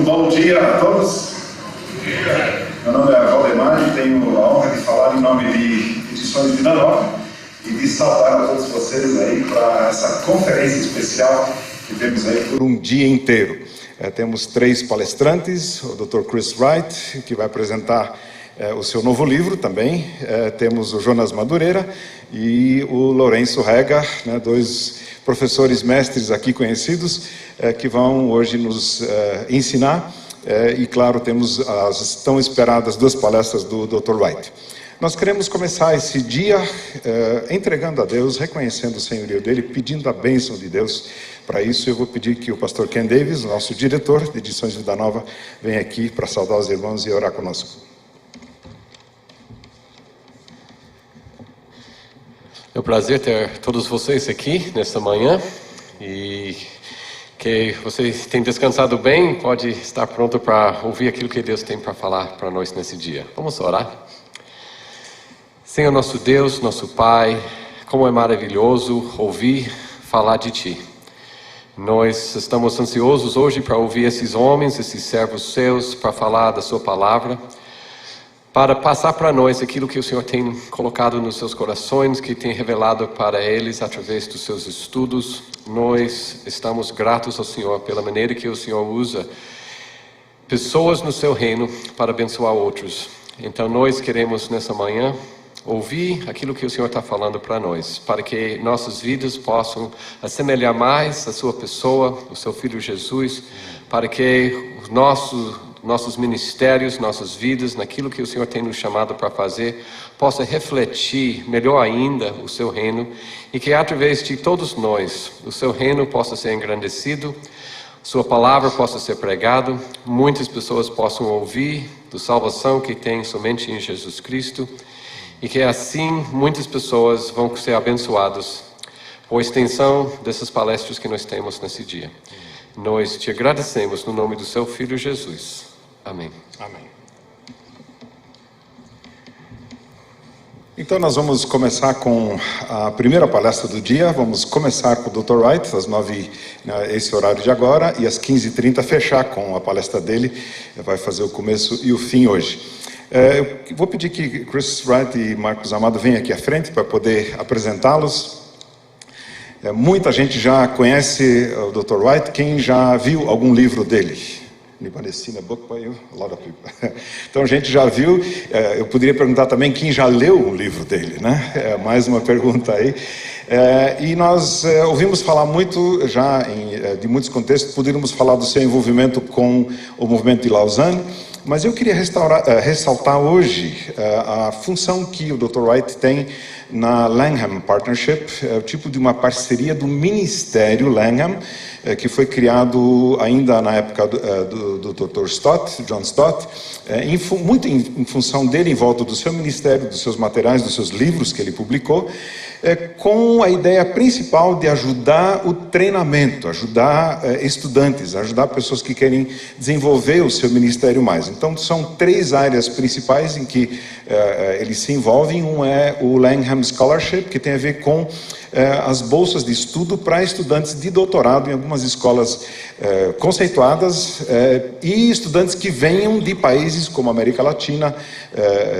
Bom dia a todos. Meu nome é Valdemar e tenho a honra de falar em nome de Edições Vida Nova e de saudar a todos vocês aí para essa conferência especial que temos aí por um dia inteiro. Temos 3 palestrantes, o Dr. Chris Wright, que vai apresentar o seu novo livro também. Temos o Jonas Madureira e o Lourenço Rega, 2 professores mestres aqui conhecidos, que vão hoje nos ensinar. E claro, temos as tão esperadas 2 palestras do Dr. Wright. Nós queremos começar esse dia entregando a Deus, reconhecendo o senhorio dele, pedindo a bênção de Deus. Para isso eu vou pedir que o pastor Ken Davis, nosso diretor de Edições Vida Nova, venha aqui para saudar os irmãos e orar conosco. É um prazer ter todos vocês aqui nesta manhã e que vocês tenham descansado bem, pode estar pronto para ouvir aquilo que Deus tem para falar para nós nesse dia. Vamos orar? Senhor nosso Deus, nosso Pai, como é maravilhoso ouvir falar de Ti. Nós estamos ansiosos hoje para ouvir esses homens, esses servos seus, para falar da Sua palavra, para passar para nós aquilo que o Senhor tem colocado nos seus corações, que tem revelado para eles através dos seus estudos. Nós estamos gratos ao Senhor pela maneira que o Senhor usa pessoas no seu reino para abençoar outros. Então nós queremos nessa manhã ouvir aquilo que o Senhor está falando para nós, para que nossas vidas possam assemelhar mais a sua pessoa, o seu Filho Jesus, para que os nossos ministérios, nossas vidas, naquilo que o Senhor tem nos chamado para fazer, possa refletir melhor ainda o seu reino e que através de todos nós, o seu reino possa ser engrandecido, sua palavra possa ser pregada, muitas pessoas possam ouvir da salvação que tem somente em Jesus Cristo e que assim muitas pessoas vão ser abençoadas por extensão dessas palestras que nós temos nesse dia. Nós te agradecemos no nome do seu Filho Jesus. Amém. Amém. Então nós vamos começar com a primeira palestra do dia. Vamos começar com o Dr. Wright, às 9, esse horário de agora, e às 15h30 fechar com a palestra dele. Vai fazer o começo e o fim hoje. Eu vou pedir que Chris Wright e Marcos Amado venham aqui à frente para poder apresentá-los. Muita gente já conhece o Dr. Wright. Quem já viu algum livro dele? Então a gente já viu. Eu poderia perguntar também quem já leu um livro dele, né? Mais uma pergunta aí. E nós ouvimos falar muito já de muitos contextos. Poderíamos falar do seu envolvimento com o movimento de Lausanne, mas eu queria ressaltar hoje a função que o Dr. Wright tem na Langham Partnership, o tipo de uma parceria do Ministério Langham, que foi criado ainda na época do Dr. Stott, John Stott, muito em função dele, em volta do seu ministério, dos seus materiais, dos seus livros que ele publicou, com a ideia principal de ajudar o treinamento, ajudar estudantes, ajudar pessoas que querem desenvolver o seu ministério mais. Então são 3 áreas principais em que eles se envolvem. Um é o Langham Scholarship, que tem a ver com as bolsas de estudo para estudantes de doutorado em algumas escolas conceituadas e estudantes que venham de países como América Latina,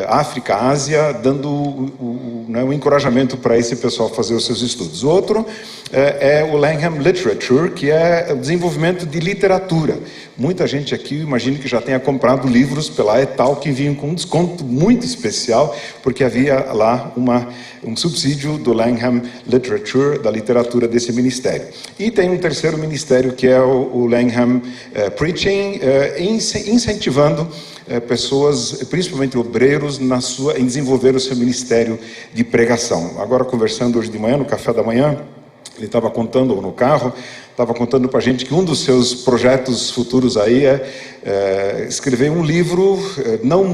África, Ásia, dando um encorajamento para esse pessoal fazer os seus estudos. O outro é o Langham Literature, que é o desenvolvimento de literatura. Muita gente aqui, imagino que já tenha comprado livros pela Etal que vinham com um desconto muito especial, porque havia lá um subsídio do Langham Literature, da literatura desse ministério. E tem um terceiro ministério que é o Langham Preaching, incentivando pessoas, principalmente obreiros, em desenvolver o seu ministério de pregação. Agora, conversando hoje de manhã, no café da manhã, ele estava contando, ou no carro, estava contando para a gente que um dos seus projetos futuros aí é escrever um livro, não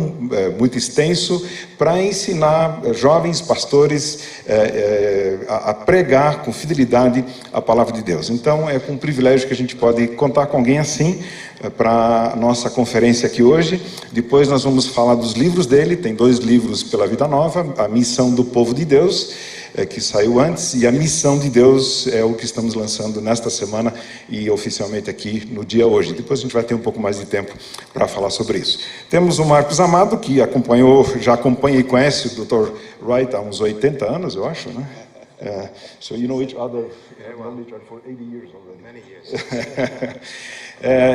muito extenso, para ensinar jovens pastores a pregar com fidelidade a palavra de Deus. Então é com um privilégio que a gente pode contar com alguém assim, para a nossa conferência aqui hoje. Depois nós vamos falar dos livros dele, tem 2 livros pela Vida Nova, A Missão do Povo de Deus, que saiu antes, e A Missão de Deus é o que estamos lançando nesta semana e oficialmente aqui no dia hoje. Depois a gente vai ter um pouco mais de tempo para falar sobre isso. Temos o Marcos Amado, que já acompanha e conhece o Dr. Wright há uns 80 anos, eu acho, né? So you know each other for 80 years already. Many years.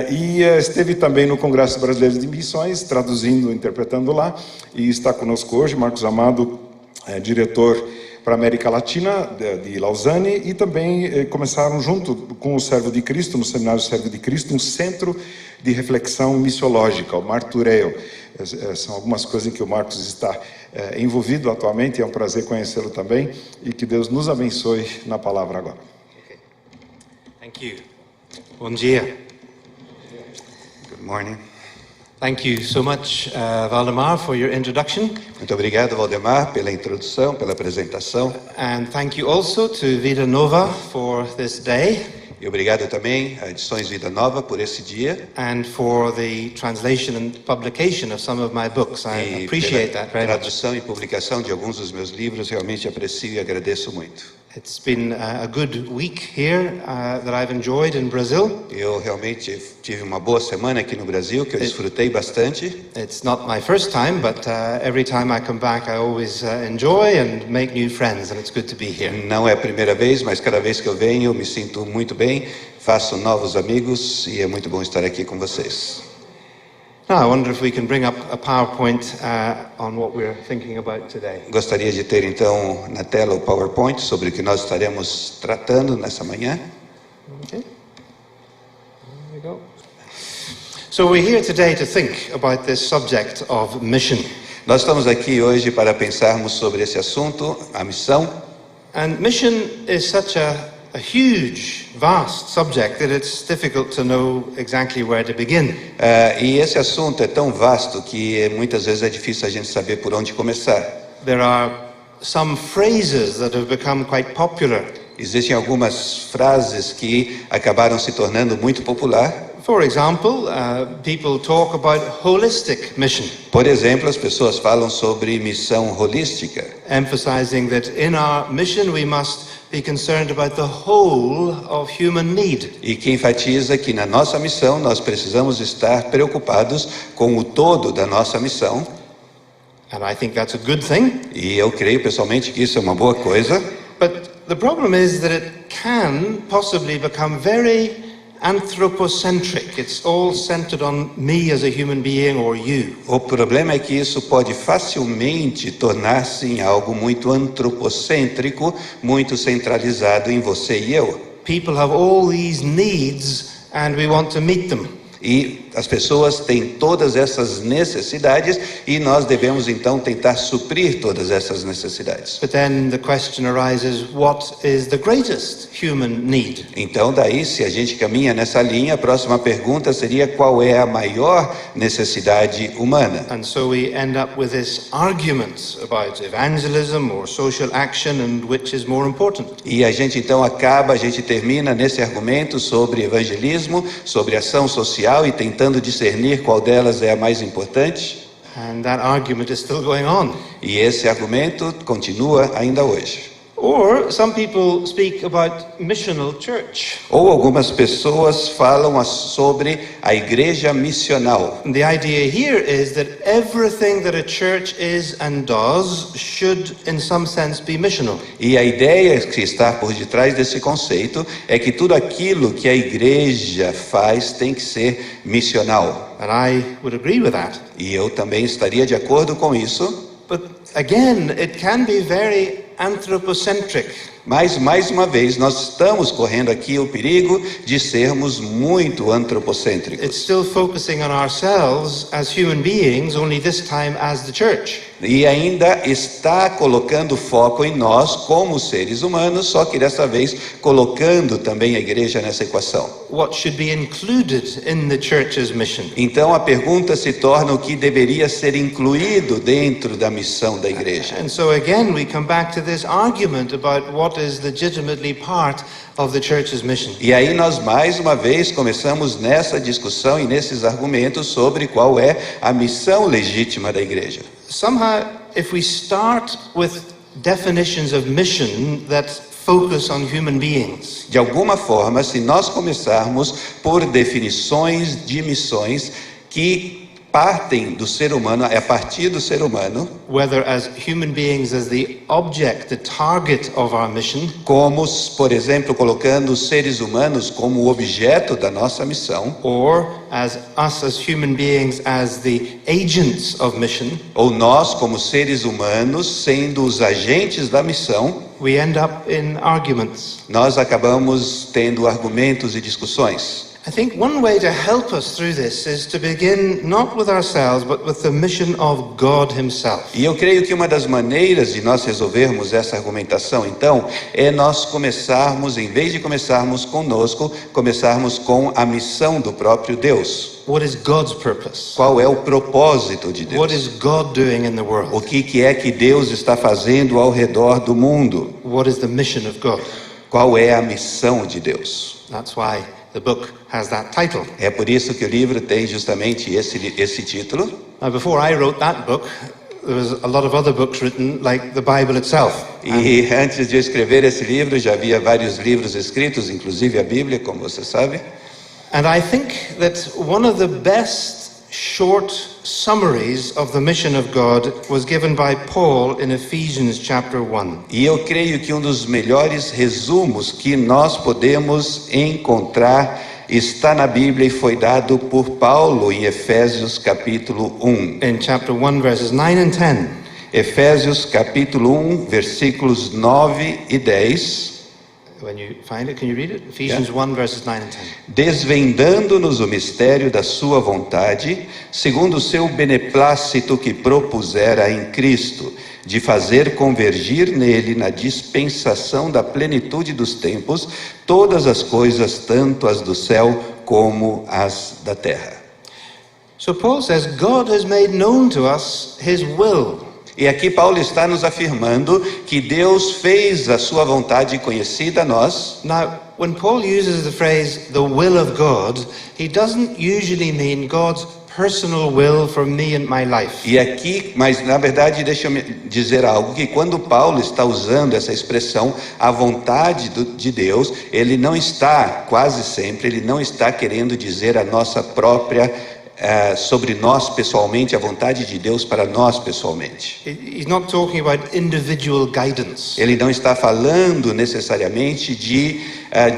E esteve também no Congresso Brasileiro de Missões, traduzindo, interpretando lá, e está conosco hoje. Marcos Amado, diretor para a América Latina, de Lausanne, e também começaram junto com o Servo de Cristo, no Seminário Servo de Cristo, um centro de reflexão missiológica, o Martureo. São algumas coisas em que o Marcos está envolvido atualmente, é um prazer conhecê-lo também, e que Deus nos abençoe na palavra agora. Okay. Thank you. Bom dia. Good morning. Thank you so much, Valdemar, for your introduction. Muito obrigado, Valdemar, pela introdução, pela apresentação. And thank you also to Vida Nova for this day. E obrigado também a Edições Vida Nova por esse dia. And for the translation and publication of some of my books. I appreciate that very much. Tradução e publicação de alguns dos meus livros, realmente aprecio e agradeço muito. It's been a good week here that I've enjoyed in Brazil. Eu realmente tive uma boa semana aqui no Brasil, que eu desfrutei bastante. It's not my first time, but every time I come back I always enjoy and make new friends, and it's good to be here. Não é a primeira vez, mas cada vez que eu venho eu me sinto muito bem, faço novos amigos e é muito bom estar aqui com vocês. Now, I wonder if we can bring up a PowerPoint on what we're thinking about today. Gostaria de ter então na tela o PowerPoint sobre o que nós estaremos tratando nessa manhã. Okay. There we go. So we're here today to think about this subject of mission. Nós estamos aqui hoje para pensarmos sobre esse assunto, a missão. And mission is such a huge, vast subject that it's difficult to know exactly where to begin. E esse assunto é tão vasto que muitas vezes é difícil a gente saber por onde começar. There are some phrases that have become quite popular. Existem algumas frases que acabaram se tornando muito popular. For example, people talk about holistic mission. Por exemplo, as pessoas falam sobre missão holística, Emphasizing that in our mission we must be concerned about the whole of human need. e que enfatiza que na nossa missão nós precisamos estar preocupados com o todo da nossa missão. And I think that's a good thing. E eu creio pessoalmente que isso é uma boa coisa. But the problem is that it can possibly become very anthropocentric. It's all centered on me as a human being or you. O problema é que isso pode facilmente tornar-se em algo muito antropocêntrico, muito centralizado em você e eu. People have all these needs and we want to meet them. E as pessoas têm todas essas necessidades e nós devemos então tentar suprir todas essas necessidades. But then the question arises, what is the greatest human need? Então daí, se a gente caminha nessa linha, a próxima pergunta seria qual é a maior necessidade humana? And so we end up with this argument about evangelism or social action and which is more important. E a gente termina nesse argumento sobre evangelismo, sobre ação social e tentando discernir qual delas é a mais importante. And that argument is still going on. E esse argumento continua ainda hoje. Or some people speak about missional church. Ou algumas pessoas falam sobre a igreja missional. And the idea here is that everything that a church is and does should in some sense be missional. E a ideia que está por detrás desse conceito é que tudo aquilo que a igreja faz tem que ser missional. And I would agree with that. E eu também estaria de acordo com isso. But again, it can be very anthropocentric. Mas, mais uma vez, nós estamos correndo aqui o perigo de sermos muito antropocêntricos. It's still focusing on ourselves as human beings, only this time as the church. E ainda está colocando foco em nós como seres humanos, só que dessa vez colocando também a igreja nessa equação. What should be included in the church's mission? Então a pergunta se torna o que deveria ser incluído dentro da missão da igreja. And so again we come back to this argument about what what is legitimately part of the church's mission. E aí nós mais uma vez começamos nessa discussão e nesses argumentos sobre qual é a missão legítima da igreja. Somehow, if we start with definitions of mission that focus on human beings, De alguma forma, se nós começarmos por definições de missões que partem do ser humano, é a partir do ser humano, whether as human beings as the object, the target of our mission, como, por exemplo, colocando os seres humanos como o objeto da nossa missão, or as us as human beings as the agents of mission, ou nós como seres humanos sendo os agentes da missão, we end up in arguments. nós acabamos tendo argumentos e discussões. I think one way to help us through this is to begin not with ourselves, but with the mission of God Himself. E eu creio que uma das maneiras de nós resolvermos essa argumentação, então, é nós começarmos, em vez de começarmos conosco, começarmos com a missão do próprio Deus. What is God's purpose? Qual é o propósito de What Deus? is God doing in the O world? que é que Deus está fazendo ao redor do mundo? What is the mission of God? Qual é a missão de Deus? That's why the book has that title. É por isso que o livro tem justamente esse título. Now, before I wrote that book, there was a lot of other books written, like the Bible itself. E antes de eu escrever esse livro, já havia vários livros escritos, inclusive a Bíblia, como você sabe. And I think that one of the best short summaries of the mission of God was given by Paul in Ephesians chapter 1. E eu creio que um dos melhores resumos que nós podemos encontrar está na Bíblia e foi dado por Paulo em Efésios capítulo 1. In chapter 1 verses 9 and 10. Efésios capítulo 1, versículos 9 e 10. When you find it, can you read it? Ephesians 1 verses 9 and 10. Desvendando-nos o mistério da sua vontade, segundo o seu beneplácito que propusera em Cristo, de fazer convergir nele, na dispensação da plenitude dos tempos, todas as coisas, tanto as do céu como as da terra. So Paul says God has made known to us His will. E aqui Paulo está nos afirmando que Deus fez a sua vontade conhecida a nós. Now, when Paul uses the phrase the will of God, he doesn't usually mean God's personal will for me and my life. E aqui, mas na verdade, deixa eu dizer algo, que quando Paulo está usando essa expressão, a vontade de Deus, ele não está, quase sempre, ele não está querendo dizer a nossa própria sobre nós pessoalmente, a vontade de Deus para nós pessoalmente. He's not talking about individual guidance. Ele não está falando necessariamente de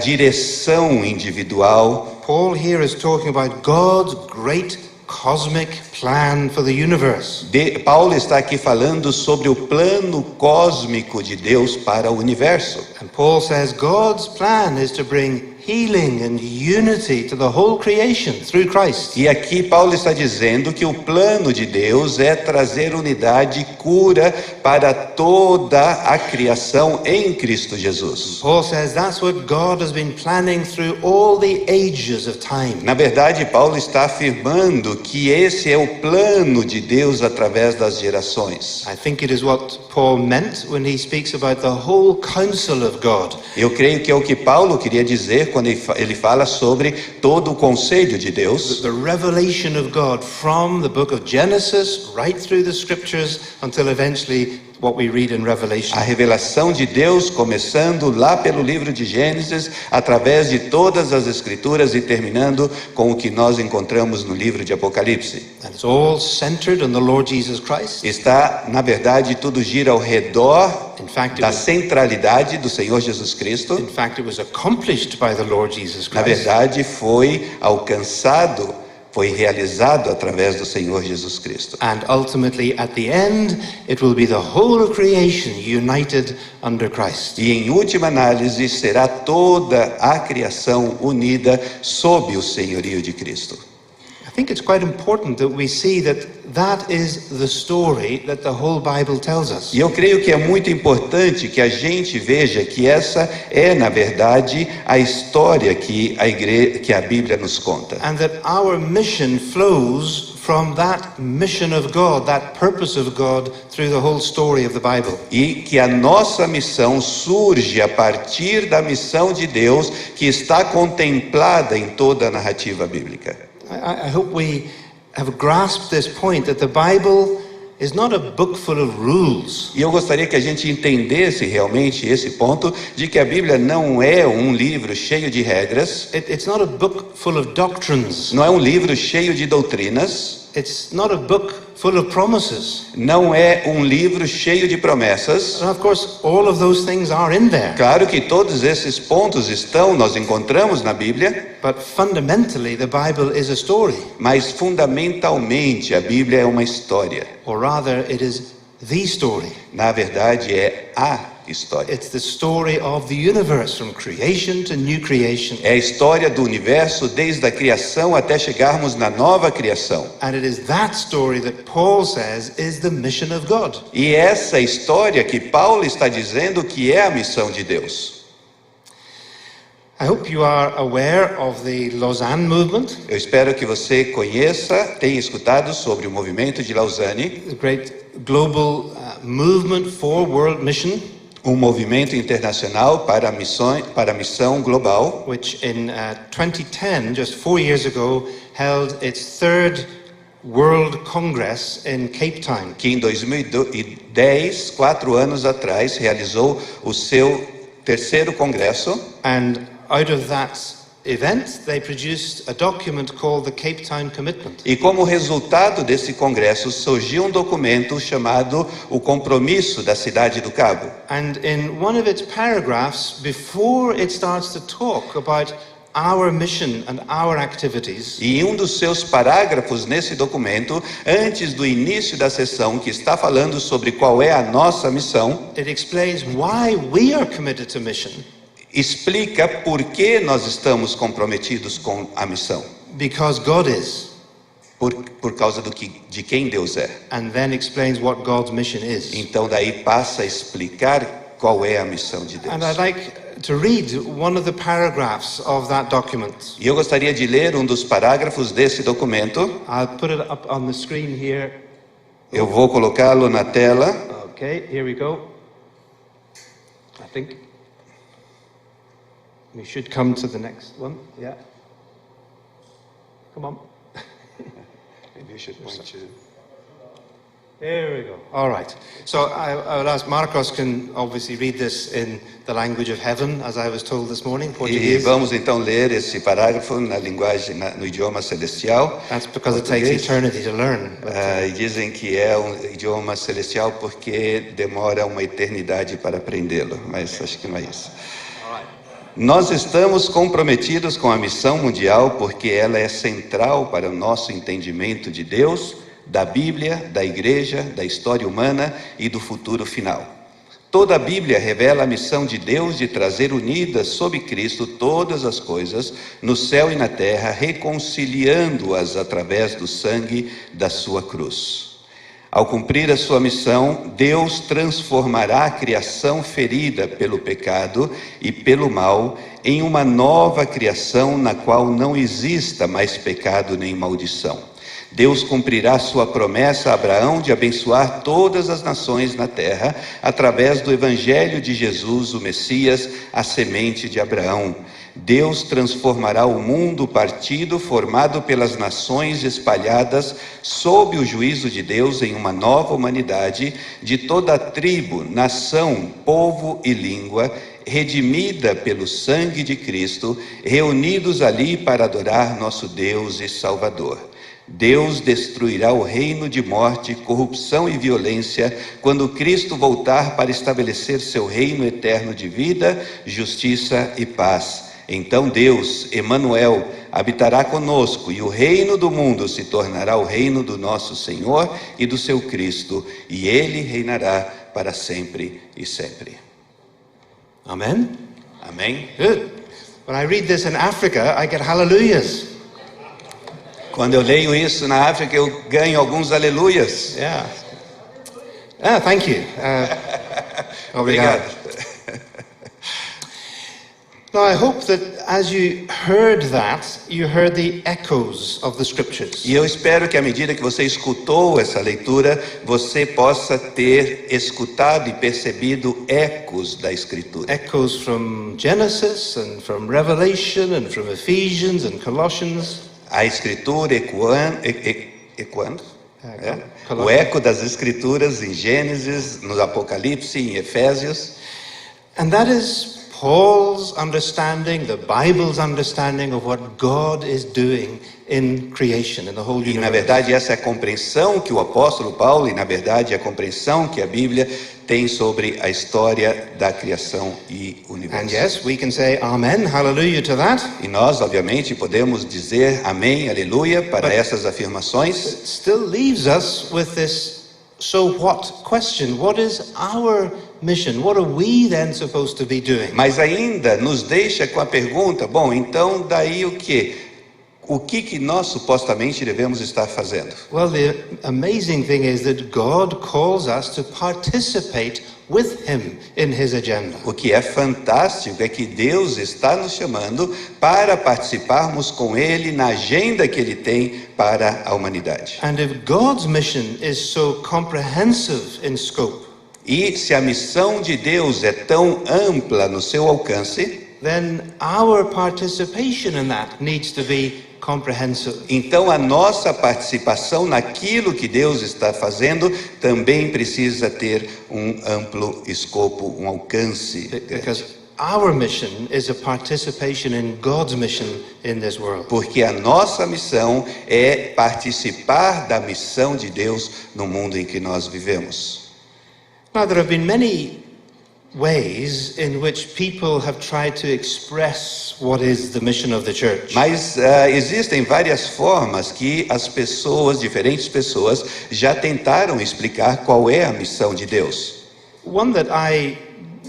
direção individual. Paul here is talking about God's great cosmic plan for the universe. Paulo está aqui falando sobre o plano cósmico de Deus para o universo. And Paul says God's plan is to bring healing and unity to the whole creation through Christ. E aqui Paulo está dizendo que o plano de Deus é trazer unidade e cura para toda a criação em Cristo Jesus. Paul says that's what God has been planning through all the ages of time. Na verdade, Paulo está afirmando que esse é o plano de Deus através das gerações. I think it is what Paul meant when he speaks about the whole counsel of God. Eu creio que é o que Paulo queria dizer quando ele fala sobre todo o conselho de Deus. The revelation of God from the book of Genesis right through the scriptures until eventually what we read in Revelation. A revelação de Deus começando lá pelo livro de Gênesis, através de todas as escrituras e terminando com o que nós encontramos no livro de Apocalipse. And it's all centered on the Lord Jesus Christ. Está, na verdade, tudo gira ao redor In fact, da centralidade do Senhor Jesus Cristo. in fact, it was accomplished by the Lord Jesus Na Christ. verdade, foi alcançado, foi realizado através do Senhor Jesus Cristo. And ultimately, at the end, it will be the whole creation united under Christ. E em última análise, será toda a criação unida sob o senhorio de Cristo. I think it's quite important that we see that that is the story that the whole Bible tells us. E eu creio que é muito importante que a gente veja que essa é, na verdade, a história que a Bíblia nos conta. And that our mission flows from that mission of God, that purpose of God through the whole story of the Bible. E que a nossa missão surge a partir da missão de Deus que está contemplada em toda a narrativa bíblica. I hope we have grasped this point that the Bible is not a book full of rules. E eu gostaria que a gente entendesse realmente esse ponto de que a Bíblia não é um livro cheio de regras, It's not a book full of doctrines. não é um livro cheio de doutrinas, It's not a book full of promises. não é um livro cheio de promessas. And of course, all of those things are in there. Claro que todos esses pontos nós encontramos na Bíblia, But fundamentally, the Bible is a story. mas fundamentalmente a Bíblia é uma história. Or rather, it is the story. Na verdade, é a história. It's the story of the universe, from creation to new creation. É a história do universo desde a criação até chegarmos na nova criação. And it is that story that Paul says is the mission of God. E essa história que Paulo está dizendo que é a missão de Deus. I hope you are aware of the Lausanne movement, Eu espero que você conheça, tenha escutado sobre o movimento de Lausanne, the great global movement for world mission, um movimento internacional para a missão global, which in 2010, just 4 years ago, held its third World Congress in Cape Town. que em 2010, 4 anos atrás, realizou o seu terceiro congresso. And out of that event, they produced a document called the Cape Town Commitment. E como resultado desse congresso surgiu um documento chamado o Compromisso da Cidade do Cabo. And in one of its paragraphs, before it starts to talk about our mission and our activities, E em um dos seus parágrafos nesse documento, antes do início da sessão, que está falando sobre qual é a nossa missão, it explains why we are committed to mission. explica por que nós estamos comprometidos com a missão. Because God is. Por causa de quem Deus é. And then explains what God's mission is. Então daí passa a explicar qual é a missão de Deus. And I'd like to read one of the paragraphs of that document. E eu gostaria de ler um dos parágrafos desse documento. I'll put it up on the screen here. Eu vou colocá-lo na tela. Okay, here we go. I think we should come to the next one. Yeah. Come on. There we go. All right. So I would ask Marcos can obviously read this in the language of heaven, as I was told this morning, E Portuguese. vamos então ler esse parágrafo na linguagem, no idioma celestial. That's because it takes Português. eternity to learn. But, E dizem que é um idioma celestial porque demora uma eternidade para aprendê-lo, mas acho que não é isso. Nós estamos comprometidos com a missão mundial porque ela é central para o nosso entendimento de Deus, da Bíblia, da Igreja, da história humana e do futuro final. Toda a Bíblia revela a missão de Deus de trazer unidas sob Cristo todas as coisas, no céu e na terra, reconciliando-as através do sangue da sua cruz. Ao cumprir a sua missão, Deus transformará a criação ferida pelo pecado e pelo mal em uma nova criação na qual não exista mais pecado nem maldição. Deus cumprirá sua promessa a Abraão de abençoar todas as nações na terra através do Evangelho de Jesus, o Messias, a semente de Abraão. Deus transformará o mundo partido formado pelas nações espalhadas sob o juízo de Deus em uma nova humanidade de toda a tribo, nação, povo e língua, redimida pelo sangue de Cristo, reunidos ali para adorar nosso Deus e Salvador. Deus destruirá o reino de morte, corrupção e violência quando Cristo voltar para estabelecer seu reino eterno de vida, justiça e paz. Então Deus, Emanuel, habitará conosco e o reino do mundo se tornará o reino do nosso Senhor e do seu Cristo, e ele reinará para sempre e sempre. Amen. Amém? Good. When I read this in Africa, I get hallelujahs. Quando eu leio isso na África, eu ganho alguns aleluias. Yeah. Thank you. Obrigado. Obrigado. Now, I hope that as you heard that, you heard the echoes of the scriptures. E eu espero que à medida que você escutou essa leitura, você possa ter escutado e percebido ecos da Escritura. Echoes from Genesis and from Revelation and from Ephesians and Colossians. A Escritura ecoando, Colossians. o eco das Escrituras em Gênesis, no Apocalipse, em Efésios. And that is Paul's understanding, the Bible's understanding of what God is doing in creation, in the whole E na universe. verdade essa é a compreensão que o apóstolo Paulo, e na verdade a compreensão que a Bíblia tem sobre a história da criação e And universo. yes, we can say amen, hallelujah to that. E nós, obviamente, podemos dizer amém, aleluia, para essas afirmações, It still leaves us with this so what question. What is our mission? What are we then supposed to be doing? mas ainda nos deixa com a pergunta, bom, então daí o quê? O que nós supostamente devemos estar fazendo? Well, the amazing thing is that God calls us to participate with Him in His agenda. O que é fantástico é que Deus está nos chamando para participarmos com Ele na agenda que Ele tem para a humanidade. And if God's mission is so comprehensive in scope, E se a missão de Deus é tão ampla no seu alcance, then our participation in that needs to be comprehensive. então a nossa participação naquilo que Deus está fazendo também precisa ter um amplo escopo, um alcance. Because our mission is a participation in God's mission in this world. Porque a nossa missão é participar da missão de Deus no mundo em que nós vivemos. Now, there have been many ways in which people have tried to express what is the mission of the church. Mas existem várias formas que as pessoas, diferentes pessoas, já tentaram explicar qual é a missão de Deus. One that I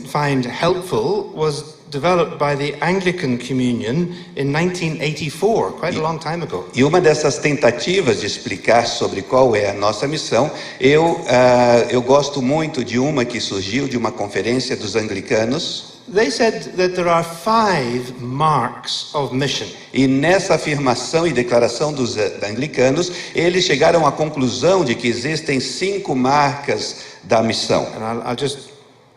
find helpful was developed by the Anglican Communion in 1984, quite a long time ago. E uma dessas tentativas de explicar sobre qual é a nossa missão, eu gosto muito de uma que surgiu de uma conferência dos anglicanos. They said that there are 5 marks of mission. E nessa afirmação e declaração dos anglicanos, eles chegaram à conclusão de que existem 5 marcas da missão. And I'll just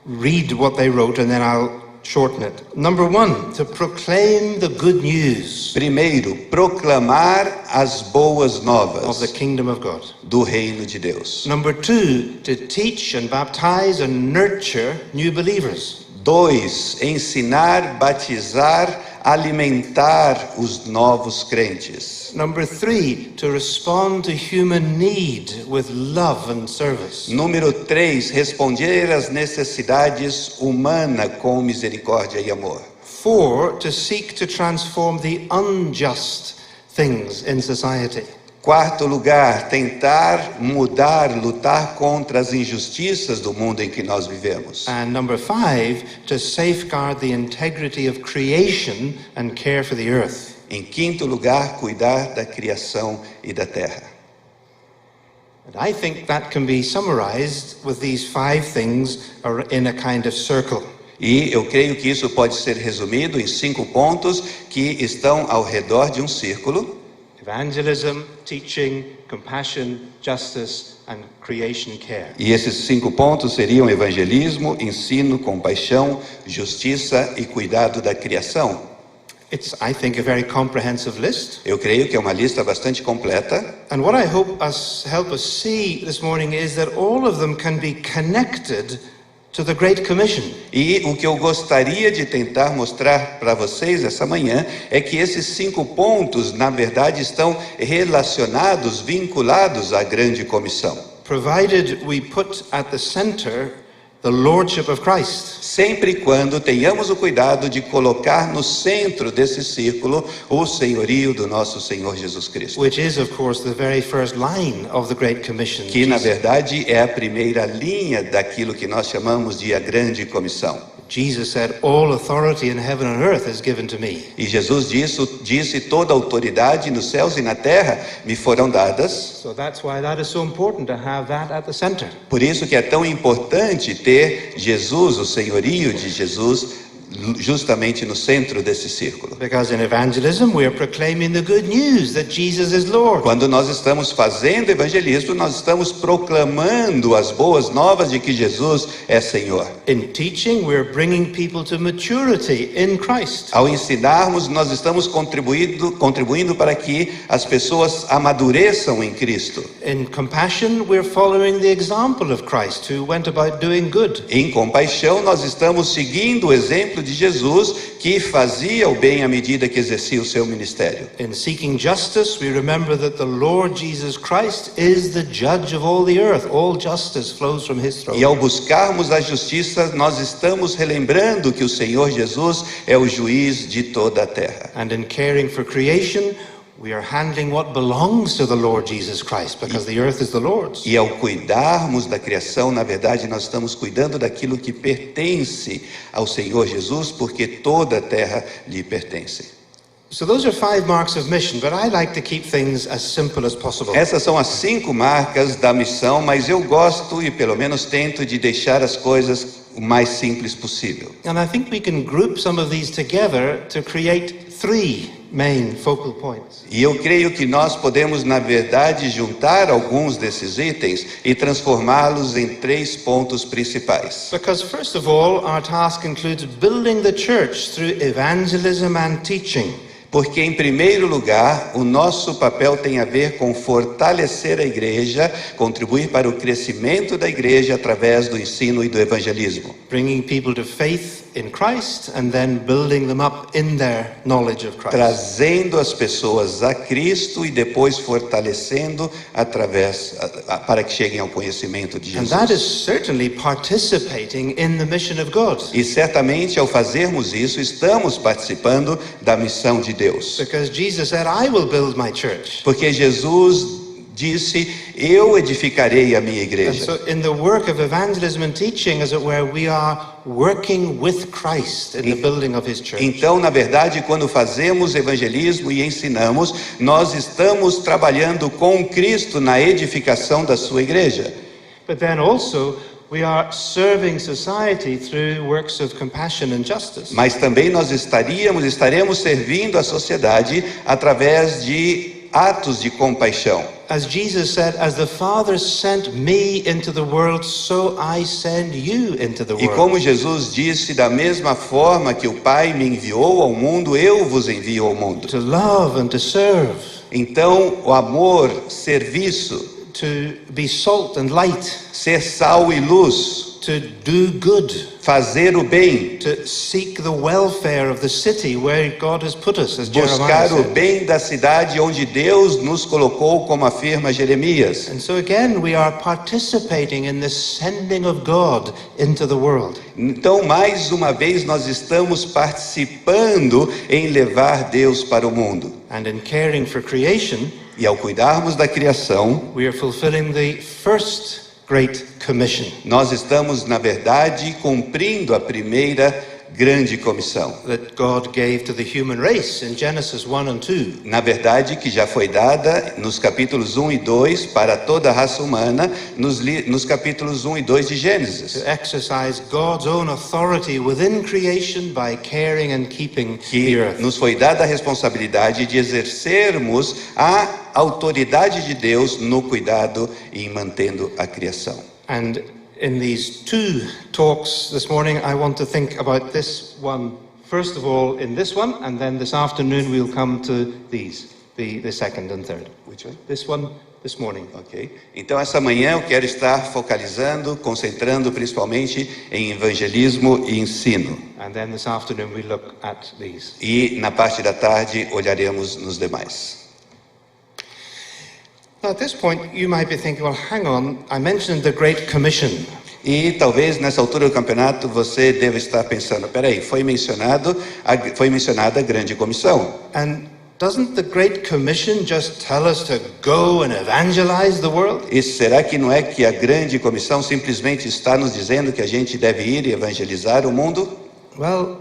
read what they wrote and then I'll shorten it. Number 1, to proclaim the good news Primeiro, proclamar as boas of novas the kingdom of God. do reino de Deus. Number 2, to teach and baptize and nurture new believers. 2, ensinar, batizar, alimentar os novos crentes. Number 3, to respond to human need with love and service. Número 3, responder às necessidades humanas com misericórdia e amor. 4, to seek to transform the unjust things in society. 4 lugar, tentar mudar, lutar contra as injustiças do mundo em que nós vivemos. And number 5, to safeguard the integrity of creation and care for the earth. Em 5º lugar, cuidar da criação e da terra. And I think that can be summarized with these 5 things in a kind of circle. E eu creio que isso pode ser resumido em 5 pontos que estão ao redor de um círculo. Evangelism, teaching, compassion, justice, and creation care. E esses 5 pontos seriam evangelismo, ensino, compaixão, justiça e cuidado da criação. It's, I think, a very comprehensive list. Eu creio que é uma lista bastante completa. And what I help us see this morning is that all of them can be connected to the Great Commission. E o que eu gostaria de tentar mostrar para vocês essa manhã é que esses 5 pontos, na verdade, estão relacionados, vinculados à grande comissão. Provided we put at the center the Lordship of Christ. Sempre quando tenhamos o cuidado de colocar no centro desse círculo o senhorio do nosso Senhor Jesus Cristo. Which is, of course, the very first line of the Great Commission. Que, na verdade, é a primeira linha daquilo que nós chamamos de a grande comissão. Jesus said, all authority in heaven and earth is given to me. E Jesus disse, toda autoridade nos céus e na terra me foram dadas. So that's why that is so important to have that at the center. Por isso que é tão importante ter Jesus, o senhorio de Jesus, justamente no centro desse círculo. Because in evangelism we are proclaiming the good news that Jesus is Lord. Quando nós estamos fazendo evangelismo, nós estamos proclamando as boas novas de que Jesus é Senhor. In teaching we are bringing people to maturity in Christ. Ao ensinarmos, nós estamos contribuindo para que as pessoas amadureçam em Cristo. In compassion we are following the example of Christ who went about doing good. Em compaixão, nós estamos seguindo o exemplo de Jesus, que fazia o bem à medida que exercia o seu ministério. In seeking justice, we remember that the Lord Jesus Christ is the judge of all the earth. All justice flows from his throne. E ao buscarmos a justiça, nós estamos relembrando que o Senhor Jesus é o juiz de toda a terra. And in caring for creation, we are handling what belongs to the Lord Jesus Christ, because the earth is the Lord's. E ao cuidarmos da criação, na verdade, nós estamos cuidando daquilo que pertence ao Senhor Jesus, porque toda a terra lhe pertence. So those are 5 marks of mission, but I like to keep things as simple as possible. Essas são as 5 marcas da missão, mas eu gosto e pelo menos tento de deixar as coisas o mais simples possível. And I think we can group some of these together to create 3 main focal points. E eu creio que nós podemos, na verdade, juntar alguns desses itens e transformá-los em 3 pontos principais. Because first of all, our task includes building the church through evangelism and teaching. Porque, em primeiro lugar, o nosso papel tem a ver com fortalecer a igreja, contribuir para o crescimento da igreja através do ensino e do evangelismo. Bringing people to faith in Christ and then building them up in their knowledge of Christ. Trazendo as pessoas a Cristo e depois fortalecendo para que cheguem ao conhecimento de And Jesus. that is certainly participating in the mission of God. E certamente, ao fazermos isso, estamos participando da missão de Deus. Because Jesus said, I will build my church. Porque Jesus disse, eu edificarei a minha And igreja. so in the work of evangelism and teaching, as it were, we are working with Christ in the building of his church. Então, na verdade, quando fazemos evangelismo e ensinamos, nós estamos trabalhando com Cristo na edificação da sua igreja. But then also, we are serving society through works of compassion and justice. Mas também nós estaremos servindo a sociedade através de atos de compaixão. As Jesus said, as the Father sent me into the world, so I send you into the E world. como Jesus disse, da mesma forma que o Pai me enviou ao mundo, eu vos envio ao mundo. To love and to serve, Então, o amor, serviço, to be salt and light, ser sal e luz, to do good, fazer o bem, to seek the welfare of the city where God has put us, as Jeremiah buscar o said. bem da cidade onde Deus nos colocou, como afirma Jeremias. And so again, we are participating in the sending of God into the world. Então, mais uma vez, nós estamos participando em levar Deus para o mundo. And in caring for creation, E ao cuidarmos da criação, we are fulfilling the first Great Commission. nós estamos, na verdade, cumprindo a primeira grande comissão. That God gave to the human race in Genesis 1 and 2. Na verdade, que já foi dada nos capítulos 1 e 2 para toda a raça humana, nos capítulos 1 e 2 de Gênesis. To exercise God's own authority within creation by caring and keeping the Que earth. nos foi dada a responsabilidade de exercermos a autoridade de Deus no cuidado e mantendo a criação. And in these 2 talks this morning, I want to think about this one, first of all in this one, and then this afternoon we'll come to these, the second and third. Which one? This one, this morning. Ok. Então, essa manhã eu quero estar focalizando, concentrando principalmente em evangelismo e ensino. And then this afternoon we look at these. E na parte da tarde olharemos nos demais. Now, at this point, you might be thinking, well, hang on, I mentioned the Great Commission. E talvez nessa altura do campeonato você deva estar pensando, peraí, foi mencionada a grande comissão. And doesn't the Great Commission just tell us to go and evangelize the world? E será que não é que a grande comissão simplesmente está nos dizendo que a gente deve ir e evangelizar o mundo? Well,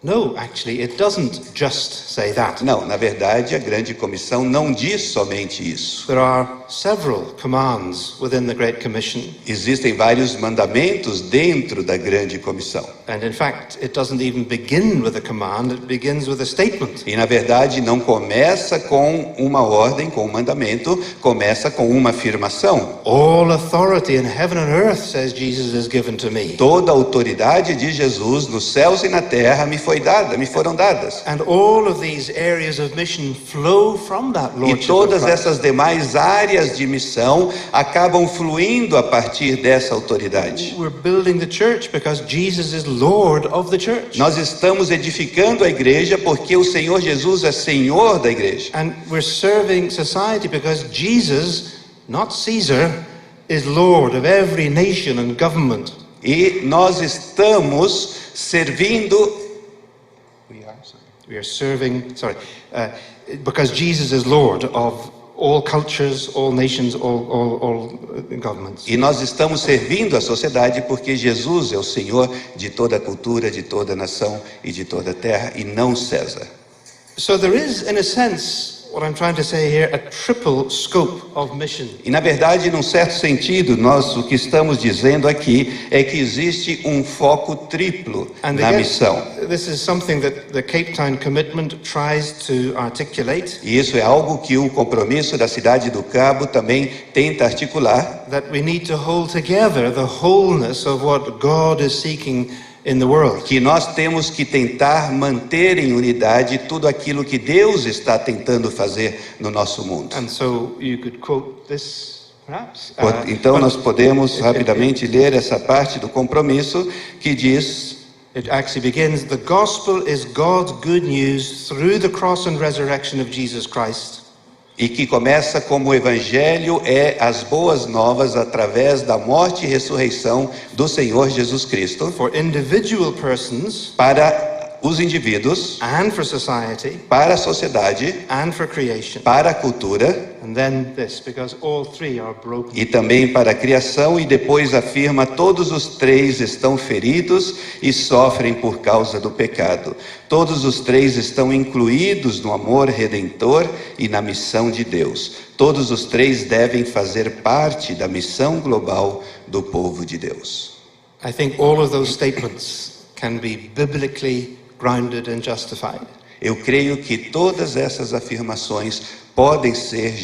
No, actually, it doesn't just say that. Não, na verdade, a grande comissão não diz somente isso. There are several commands within the Great Commission, Existem vários mandamentos dentro da grande comissão. and in fact, it doesn't even begin with a command, it begins with a statement. E na verdade não começa com uma ordem, com um mandamento, começa com uma afirmação. All authority in heaven and earth, says Jesus, is given to me. Toda a autoridade de Jesus nos céus e na terra me foram dadas. And all of these areas of mission flow from that E lordship of todas Christ. essas demais áreas de missão acabam fluindo a partir dessa autoridade. We're building the church because Jesus is Lord of the church. Nós estamos edificando a igreja porque o Senhor Jesus é Senhor da igreja. And we're serving society because Jesus, not Caesar, is Lord of every nation and government. E nós estamos servindo. We are serving, because Jesus is Lord of all cultures, all nations, all governments. E nós estamos servindo a sociedade porque Jesus é o Senhor de toda a cultura, de toda a nação e de toda a terra, e não César. So there is, in a sense, what I'm trying to say here, a triple scope of mission. E na verdade, num certo sentido, nós o que estamos dizendo aqui é que existe um foco triplo And na again, missão. this is something that the Cape Town Commitment tries to articulate, E isso é algo que o compromisso da cidade do Cabo também tenta articular, that we need to hold together the wholeness of what God is seeking in the world. que nós temos que tentar manter em unidade tudo aquilo que Deus está tentando fazer no nosso mundo. And so you could quote this, perhaps. Então but nós podemos rapidamente ler essa parte do compromisso que diz: it actually begins, the gospel is God's good news through the cross and resurrection of Jesus Christ. e que começa como o evangelho é as boas novas através da morte e ressurreição do Senhor Jesus Cristo For individual persons para os indivíduos, and for society para a sociedade, and for creation. para a cultura And then this, because all three are broken. e também para a criação, e depois afirma: todos os três estão feridos e sofrem por causa do pecado. Todos os três estão incluídos no amor redentor e na missão de Deus. Todos os três devem fazer parte da missão global do povo de Deus. I think all of those statements can be biblically grounded and justified. Eu creio que todas essas afirmações podem ser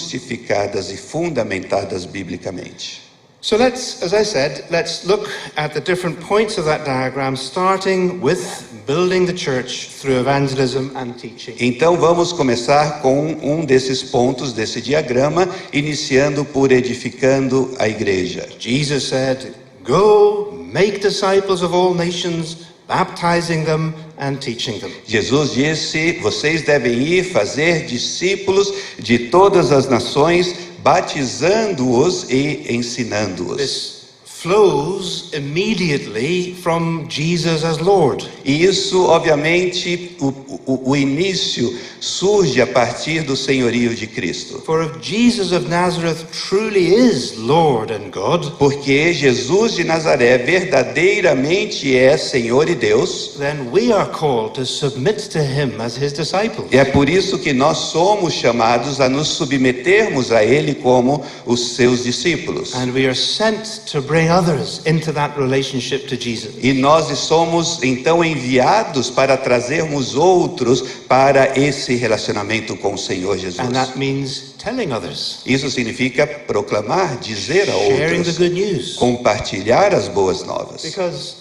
justificadas e fundamentadas biblicamente. So let's, as I said, let's look at the different points of that diagram, starting with building the church through evangelism and teaching. Então vamos começar com um desses pontos desse diagrama, iniciando por edificando a igreja. Jesus said, "Go, make disciples of all nations, baptizing them and teaching them." Jesus disse: vocês devem ir fazer discípulos de todas as nações, batizando-os e ensinando-os. This flows immediately from Jesus as Lord. E isso, obviamente, o início surge a partir do senhorio de Cristo. For if Jesus of Nazareth truly is Lord and God, Porque Jesus de Nazaré verdadeiramente é Senhor e Deus. then we are called to submit to Him as His disciples. E é por isso que nós somos chamados a nos submetermos a Ele como os seus discípulos. And we are sent to bring others into that relationship to Jesus. E nós somos então enviados para trazermos outros para esse relacionamento com o Senhor Jesus. And that means telling others, Isso significa proclamar, dizer a sharing the outros, good news. compartilhar as boas novas. Because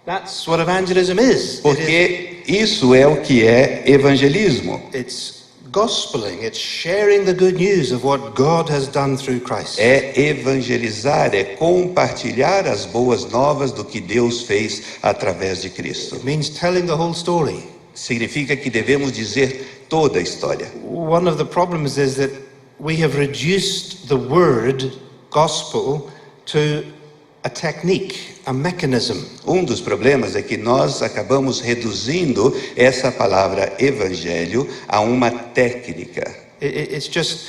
that's what evangelism is. Porque isso é o que é evangelismo. It's gospeling, it's sharing the good news of what God has done through Christ. É evangelizar, é compartilhar as boas novas do que Deus fez através de Cristo. It means telling the whole story. Significa que devemos dizer toda a história. One of the problems is that we have reduced the word gospel to a technique, a mechanism. Um dos problemas é que nós acabamos reduzindo essa palavra evangelho a uma técnica. It's just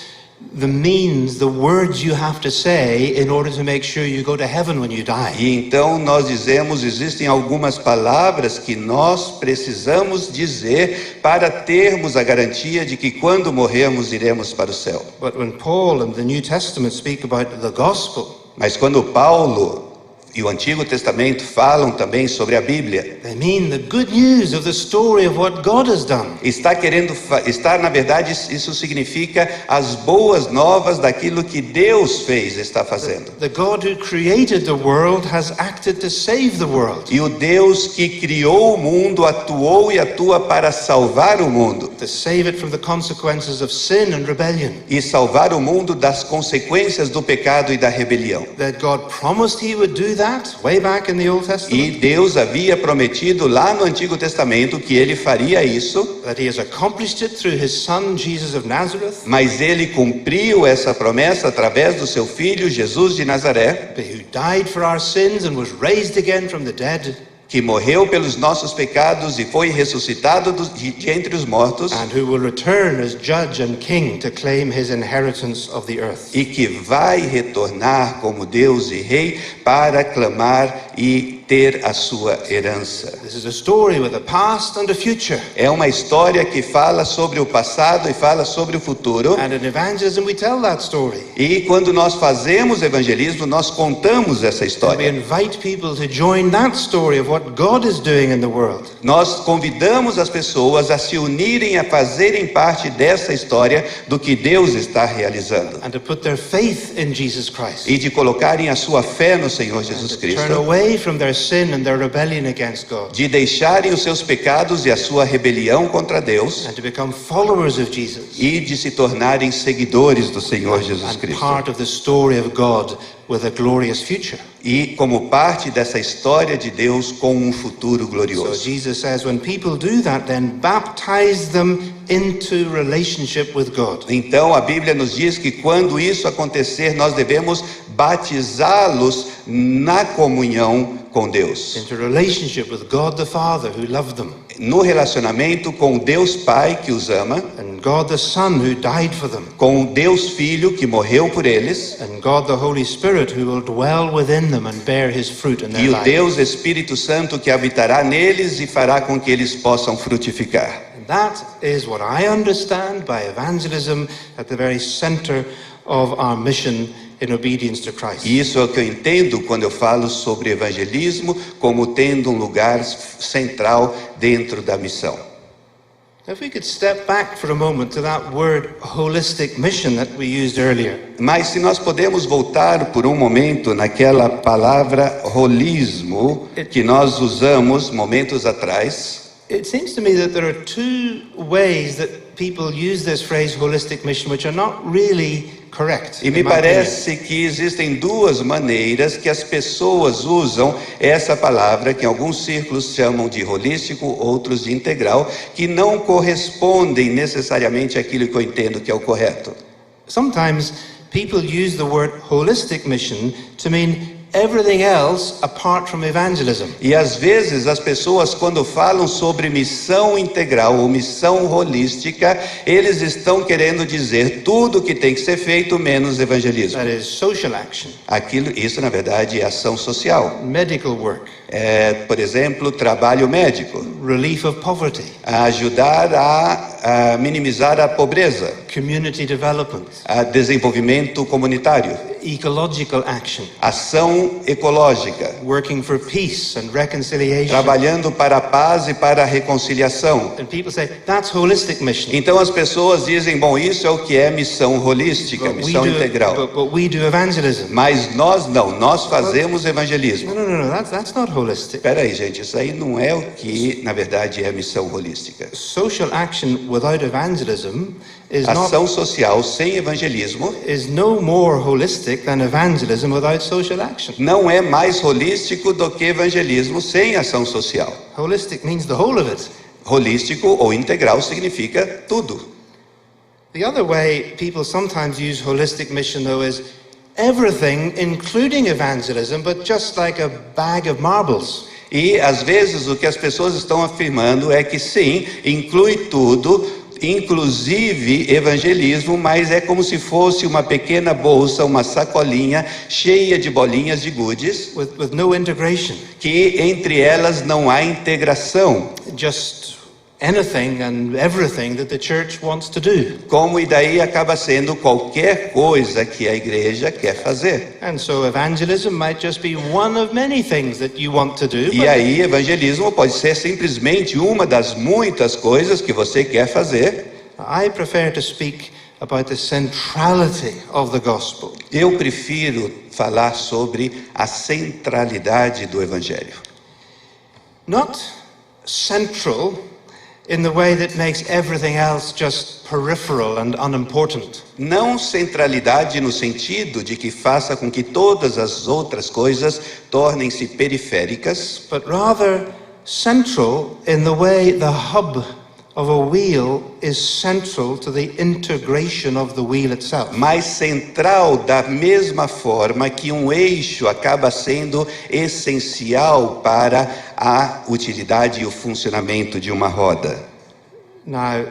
the means, the words you have to say in order to make sure you go to heaven when you die. E então nós dizemos, existem algumas palavras que nós precisamos dizer para termos a garantia de que quando morrermos iremos para o céu. But when Paul and the New Testament speak about the gospel, Mas quando Paulo e o Antigo Testamento falam também sobre a Bíblia, they mean the good news of the story of what God has done. na verdade, isso significa as boas novas daquilo que Deus fez, está fazendo. The God who created the world has acted to save the world. E o Deus que criou o mundo atuou e atua para salvar o mundo. To save it from the consequences of sin and rebellion. E salvar o mundo das consequências do pecado e da rebelião. That God promised he would do that way back in the Old E Testament. Deus havia prometido lá no Antigo Testamento que ele faria isso, That he has accomplished it through his son Jesus of Nazareth, mas ele cumpriu essa promessa através do seu filho Jesus de Nazaré, who died for our sins and was raised again from the dead, que morreu pelos nossos pecados e foi ressuscitado de entre os mortos, and who will return as judge and king to claim his inheritance of the earth. e que vai retornar como Deus e Rei para clamar e ter a sua herança. This is a story with a past and a future. É uma história que fala sobre o passado e fala sobre o futuro. And in evangelism we tell that story. E quando nós fazemos evangelismo, nós contamos essa And we história. invite people to join that story of what God is doing in the world. Nós convidamos as pessoas a se unirem, a fazerem parte dessa história do que Deus está realizando. And to put their faith in Jesus Christ. E de colocarem a sua fé no Senhor Jesus To turn Cristo. away from their sin and their rebellion against God. De deixarem os seus pecados e a sua rebelião contra Deus. And to become followers of Jesus. E de se tornarem seguidores do Senhor Jesus And Cristo. part of the story of God with a glorious future. E como parte dessa história de Deus com um futuro So glorioso. Jesus says, when people do that, then baptize them into relationship with God. Então a Bíblia nos diz que quando isso acontecer, nós devemos batizá-los na comunhão com Deus. Into relationship with God the Father who loved them. No relacionamento com Deus Pai que os ama, And God the Son who died for them. com Deus Filho que morreu por eles, And God the Holy Spirit who will dwell within them and bear his fruit in their e o lives. Deus Espírito Santo que habitará neles e fará com que eles possam frutificar. And that is what I understand by evangelism at the very center of our mission in obedience to Christ. E isso é o que eu entendo quando eu falo sobre evangelismo como tendo um lugar central dentro da missão. If we could step back for a moment to that word holistic mission that we used earlier. Mas se nós podemos voltar por um momento naquela palavra holismo que nós usamos momentos atrás, It seems to me that there are two ways that people use this phrase holistic mission which are not really correct. e me in my opinion. parece que existem duas maneiras que as pessoas usam essa palavra, que em alguns círculos chamam de holístico, outros de integral, que não correspondem necessariamente àquilo que eu entendo que é o correto. Sometimes people use the word holistic mission to mean everything else apart from evangelism. E às vezes as pessoas, quando falam sobre missão integral ou missão holística, eles estão querendo dizer tudo que tem que ser feito menos evangelismo. That is social action, Isso na verdade é ação social. medical work, Por exemplo, trabalho médico, relief of poverty, ajudar a minimizar a pobreza, community development, a desenvolvimento comunitário, ecological action, ação ecológica, working for peace and reconciliation. trabalhando para a paz e para a reconciliação. And people say, that's holistic mission. Então as pessoas dizem, bom, isso é o que é missão holística, But missão integral. but we do evangelism. Mas nós não, nós fazemos evangelismo. No, that's not holistic. Espera aí, gente, isso aí não é o que, na verdade, é missão holística. Social action without evangelism is Ação social sem evangelismo no more holistic than evangelism without social action. não é mais holístico do que evangelismo sem ação social. Holistic means the whole of it. Holístico ou integral significa tudo. The other way people sometimes use holistic mission, though, is everything, including evangelism, but just like a bag of marbles. E às vezes o que as pessoas estão afirmando é que sim, inclui tudo, inclusive evangelismo, mas é como se fosse uma pequena bolsa, uma sacolinha cheia de bolinhas de goodies, with no integration. que entre elas não há integração. Just anything and everything that the church wants to do. Como e daí acaba sendo qualquer coisa que a igreja quer fazer. And so evangelism might just be one of many things that you want to do. E aí evangelismo pode ser simplesmente uma das muitas coisas que você quer fazer. I prefer to speak about the centrality of the gospel. Eu prefiro falar sobre a centralidade do evangelho. Not central in the way that makes everything else just peripheral and unimportant. Não centralidade no sentido de que faça com que todas as outras coisas tornem-se periféricas, But rather central in the way the hub of a wheel is central to the integration of the wheel itself. mas central da mesma forma que um eixo acaba sendo essencial para a utilidade e o funcionamento de uma roda. Now,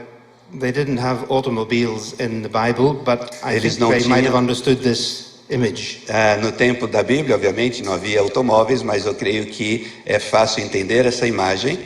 they didn't have automobiles in the Bible, but I Eles think não they might tinham. have understood this image. No tempo da Bíblia, obviamente, não havia automóveis, mas eu creio que é fácil entender essa imagem.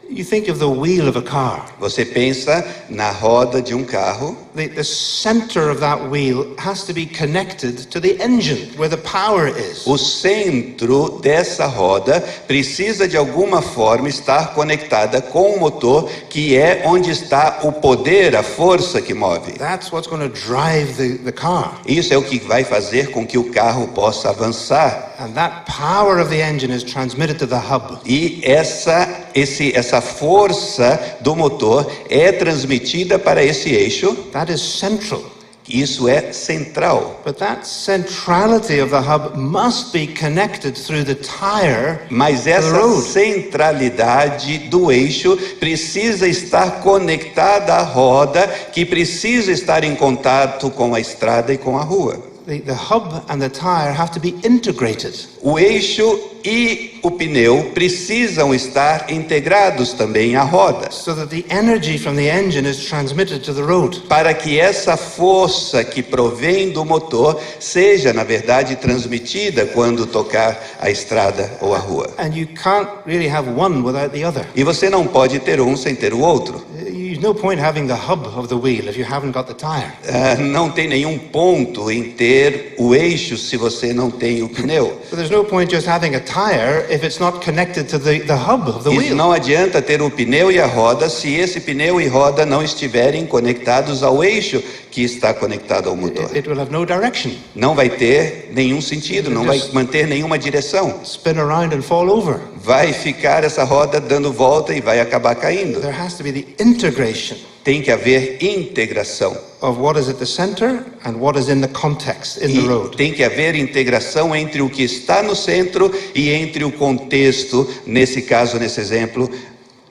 You think of the wheel of a car. Você pensa na roda de um carro. The center of that wheel has to be connected to the engine, where the power is. O centro dessa roda precisa de alguma forma estar conectada com o motor, que é onde está o poder, a força que move. That's what's going to drive the car. Isso é o que vai fazer com que o carro possa avançar. And that power of the engine is transmitted to the hub. E essa força do motor é transmitida para esse eixo. That is central. Isso é central. But that centrality of the hub must be connected through the tire Mas to the essa road. centralidade do eixo precisa estar conectada à roda, que precisa estar em contato com a estrada e com a rua. The hub and the tire have to be integrated. O eixo e o pneu precisam estar integrados também à roda, So that the energy from the engine is transmitted to the road. para que essa força que provém do motor seja, na verdade, transmitida quando tocar a estrada ou a rua. And you can't really have one without the other. E você não pode ter um sem ter o outro. There's no point having the hub of the wheel if you haven't got the tire. Não tem nenhum ponto em ter o eixo se você não tem o pneu. But there's no point just having a tire if it's not connected to the hub of the E wheel. não adianta ter o pneu e a roda se esse pneu e roda não estiverem conectados ao eixo que está conectado ao motor. It will have no direction. Não vai ter nenhum sentido, não vai manter nenhuma direção. Spin around and fall over. Vai ficar essa roda dando volta e vai acabar caindo. There has to be the integration Tem que haver integração. of what is at the center and what is in the context, in the E road. tem que haver integração entre o que está no centro e entre o contexto, nesse caso, nesse exemplo,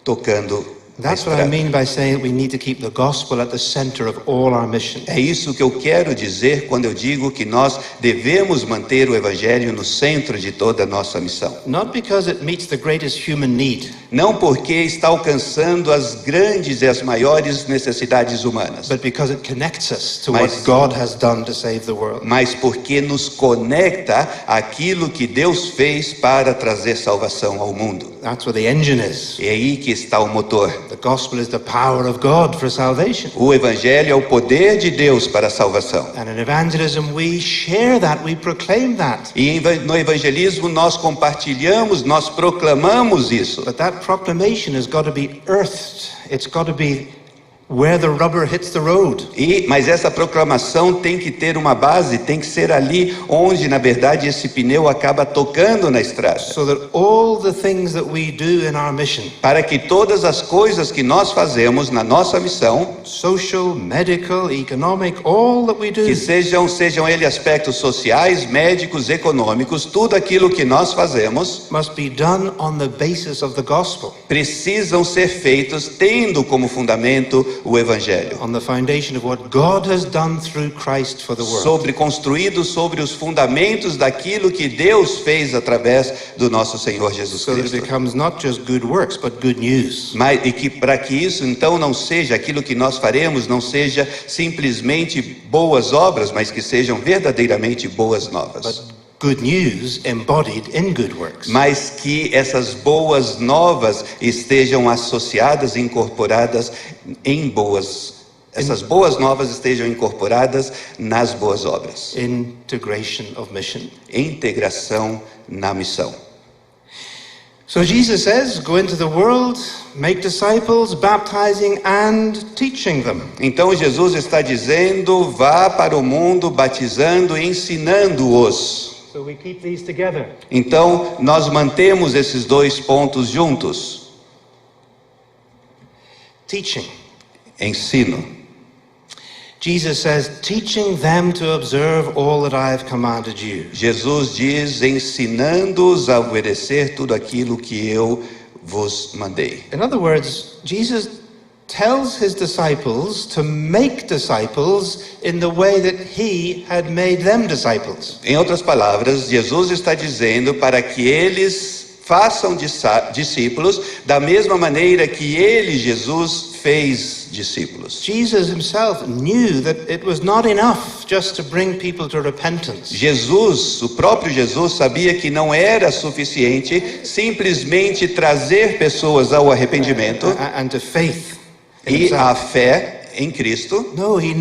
tocando a That's what I estrada. mean by saying we need to keep the gospel at the center of all our mission. É isso que eu quero dizer quando eu digo que nós devemos manter o evangelho no centro de toda a nossa missão. Not because it meets the greatest human need, Não porque está alcançando as grandes e as maiores necessidades humanas, but because it connects us to Mas- what God has done to save the world. mas porque nos conecta àquilo que Deus fez para trazer salvação ao mundo. That's where the engine is. É aí que está o motor. The gospel is the power of God for salvation. O evangelho é o poder de Deus para a salvação. And in evangelism, we share that, we proclaim that. E no evangelismo nós compartilhamos, nós proclamamos isso. But that proclamation has got to be earthed. It's got to be where the rubber hits the road. Mas essa proclamação tem que ter uma base, tem que ser ali onde, na verdade, esse pneu acaba tocando na estrada. So that all the things that we do in our mission, Para que todas as coisas que nós fazemos na nossa missão, social, medical, economic, all that we do, que sejam eles aspectos sociais, médicos, econômicos, tudo aquilo que nós fazemos, must be done on the basis of the gospel. precisam ser feitos tendo como fundamento o evangelho. On the foundation of what God has done through Christ for the world. Construído sobre os fundamentos daquilo que Deus fez através do nosso Senhor Jesus So that it Cristo. becomes not just good works, but good news. Mas, e que para que isso então não seja aquilo que nós faremos, não seja simplesmente boas obras, mas que sejam verdadeiramente boas novas. But good news embodied in good works. Mas que essas boas novas estejam associadas, incorporadas em essas boas novas estejam incorporadas nas boas obras. Integration of mission. Integração na missão. So Jesus says, go into the world, make disciples, baptizing and teaching them. Então Jesus está dizendo, vá para o mundo batizando e ensinando-os. So we keep these together. Então nós mantemos esses dois pontos juntos. Teaching. Ensino. Jesus says, teaching them to observe all that I have commanded you. Jesus diz, ensinando-os a obedecer tudo aquilo que eu vos mandei. In other words, Jesus tells his disciples to make disciples in the way that he had made them disciples. Em outras palavras, Jesus está dizendo para que eles façam discípulos da mesma maneira que ele, Jesus, fez discípulos. Jesus himself knew that it was not enough just to bring people to repentance. Jesus, o próprio Jesus, sabia que não era suficiente simplesmente trazer pessoas ao arrependimento And to faith. in e himself. à fé em Cristo. No, they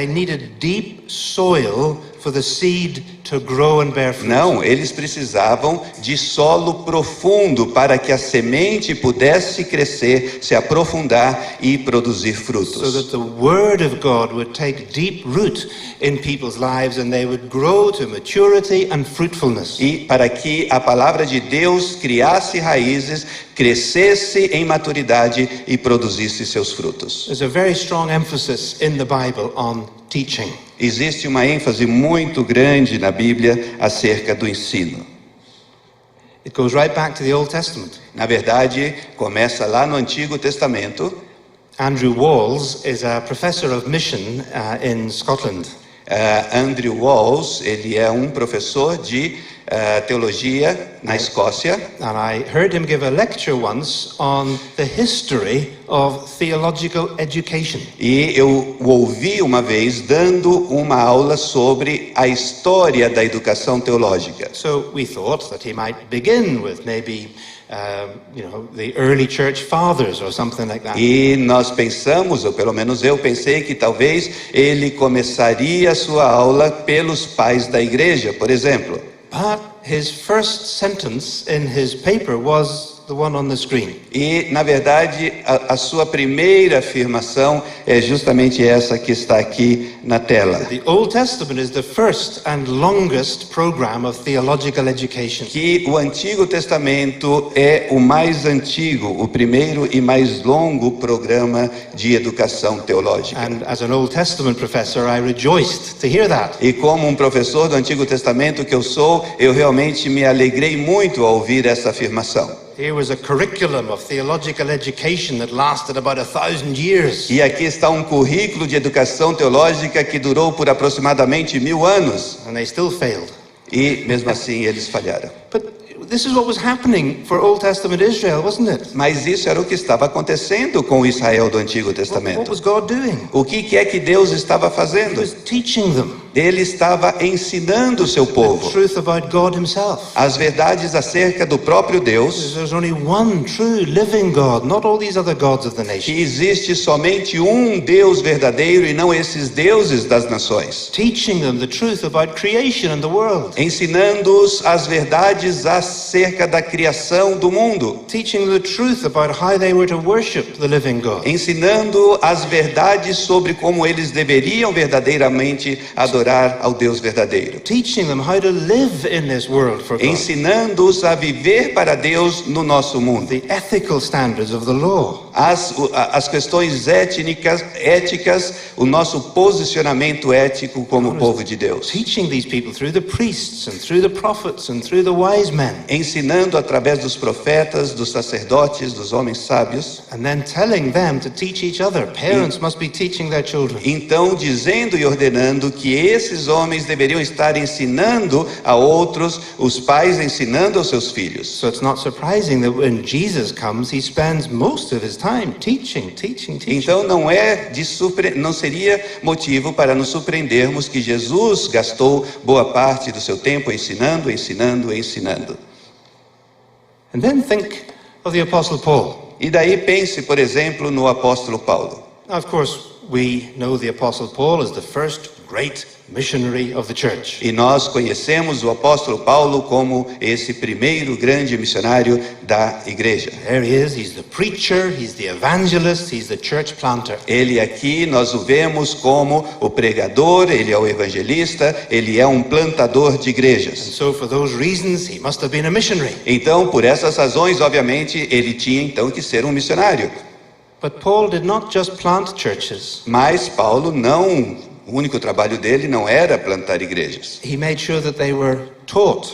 needed deep soil for the seed to grow and bear fruit. Não, eles precisavam de solo profundo para que a semente pudesse crescer, se aprofundar e produzir So frutos. that the word of God would take deep root in people's lives and they would grow to maturity and fruitfulness. E para que a palavra de Deus criasse raízes, crescesse em maturidade e produzisse seus frutos. There's a very strong emphasis in the Bible on teaching. Existe uma ênfase muito grande na Bíblia acerca do ensino. It goes right back to the Old Testament. Na verdade, começa lá no Antigo Testamento. Andrew Walls is a professor of mission in Scotland. Andrew Walls, ele é um professor de teologia na Escócia. And I heard him give a lecture once on the history of theological education. E eu o ouvi uma vez dando uma aula sobre a história da educação teológica. So we thought that he might begin with maybe the early church fathers or something like that. E nós pensamos, ou pelo menos eu pensei, que talvez ele começaria a sua aula pelos pais da igreja, por exemplo. But his first sentence in his paper was the one on the screen. E, na verdade, a sua primeira afirmação é justamente essa que está aqui na tela. The Old Testament is the first and longest program of theological education. Que o Antigo Testamento é o mais antigo, o primeiro e mais longo programa de educação teológica. And as an Old Testament professor, I rejoiced to hear that. E como um professor do Antigo Testamento que eu sou, eu realmente me alegrei muito ao ouvir essa afirmação. Here was a curriculum of theological education that lasted about 1,000 years. E aqui está um currículo de educação teológica que durou por aproximadamente 1000 anos. And they still failed. E mesmo assim eles falharam. But this is what was happening for Old Testament Israel, wasn't it? Mas isso era o que estava acontecendo com Israel do Antigo What Testamento. was God doing? O que é que Deus estava He fazendo? was teaching them Ele estava ensinando o seu the povo truth about God himself. as verdades acerca do próprio Deus, There's only one true living God, not all these other gods of the que nation. existe somente um Deus verdadeiro e não esses deuses das nações. Teaching them the truth about creation and the world. Ensinando-os as verdades acerca da criação do mundo. Teaching them the truth about how they were to worship the living God. Ensinando as verdades sobre como eles deveriam verdadeiramente adorar ao Deus verdadeiro. Teaching them how to live in this world for God. Ensinando-os a viver para Deus no nosso mundo. The ethical standards of the law. as questões éticas, o nosso posicionamento ético como povo de Deus. Teaching these people through the priests and through the prophets and through the wise men. Ensinando através dos profetas, dos sacerdotes, dos homens sábios. And then telling them to teach each other. Parents must be teaching their children. Então, dizendo e ordenando que esses homens deveriam estar ensinando a outros, os pais ensinando aos seus filhos. So it's not surprising that when Jesus comes, he spends most of his time teaching. Então não seria motivo para nos surpreendermos que Jesus gastou boa parte do seu tempo ensinando. And then think of the Apostle Paul. E daí pense, por exemplo, no apóstolo Paulo. Now, of course, we know the Apostle Paul as the first great missionary of the church. E nós conhecemos o apóstolo Paulo como esse primeiro grande missionário da igreja. There he is, he's the preacher, he's the evangelist, he's the church planter. Ele aqui, nós o vemos como o pregador, ele é o evangelista, ele é um plantador de And igrejas. so for those reasons, he must have been a missionary. Então, por essas razões, obviamente, ele tinha então que ser um missionário. But Paul did not just plant churches. Mas Paulo o único trabalho dele não era plantar igrejas. He made sure that they were taught.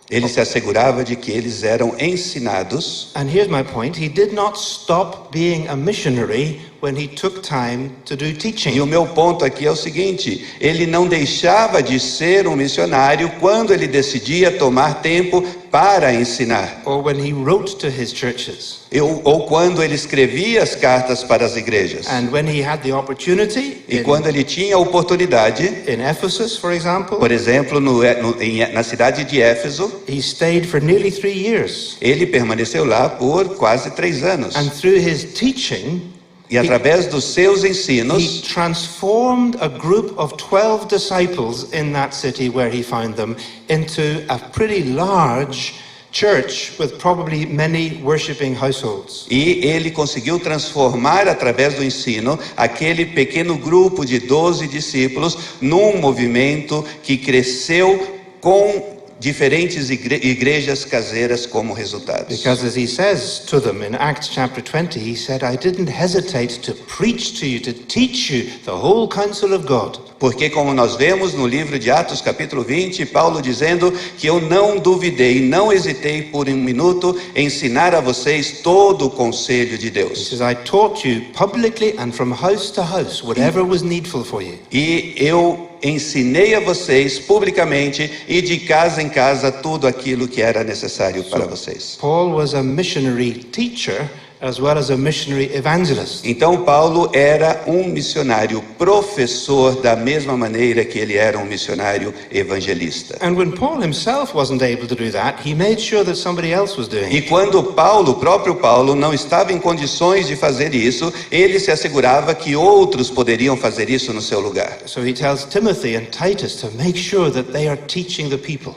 Ele se assegurava de que eles eram ensinados. And here's my point, he did not stop being a missionary when he took time to do teaching. E o meu ponto aqui é o seguinte: ele não deixava de ser um missionário quando ele decidia tomar tempo para ensinar. Or when he wrote to his churches. Ou quando ele escrevia as cartas para as igrejas. And when he had the opportunity, E quando ele tinha a oportunidade, in Ephesus, for example, por exemplo, na cidade de Éfeso, he stayed for nearly 3 years. ele permaneceu lá por quase 3 anos. And through his teaching, E através dos seus he ensinos, transformed a group of 12 disciples in that city where he found them into a pretty large church with probably many worshiping households. e ele conseguiu transformar através do ensino aquele pequeno grupo de 12 discípulos num movimento que cresceu com diferentes igrejas caseiras como resultado. Because as he says to them in Acts chapter 20, he said, I didn't hesitate to preach to you, to teach you the whole counsel of God. Porque como nós vemos no livro de Atos capítulo 20, Paulo dizendo que eu não duvidei, não hesitei por um minuto em ensinar a vocês todo o conselho de He Deus. says, I taught you publicly and from house to house, whatever was needful for you. E eu ensinei a vocês publicamente e de casa em casa tudo aquilo que era necessário para vocês. Paul was a missionary teacher as well as a missionary evangelist. Então Paulo era um missionário professor da mesma maneira que ele era um missionário evangelista. And when Paul himself wasn't able to do that, he made sure that somebody else was doing E it. quando o próprio Paulo não estava em condições de fazer isso, ele se assegurava que outros poderiam fazer isso no seu lugar. So he tells Timothy and Titus to make sure that they are teaching the people.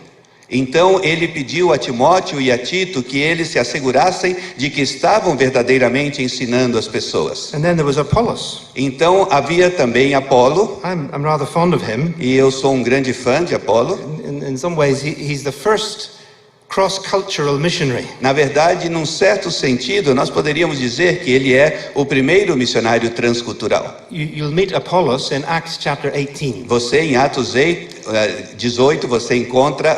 Então ele pediu a Timóteo e a Tito que eles se assegurassem de que estavam verdadeiramente ensinando as pessoas. And then there was Apollos. Então havia também Apolo, I'm rather fond of him. e eu sou um grande fã de Apolo. In some ways, he's the first cross-cultural missionary. Na verdade, num certo sentido, nós poderíamos dizer que ele é o primeiro missionário transcultural. You'll meet Apollos in Acts chapter 18. Você em Atos 18 você encontra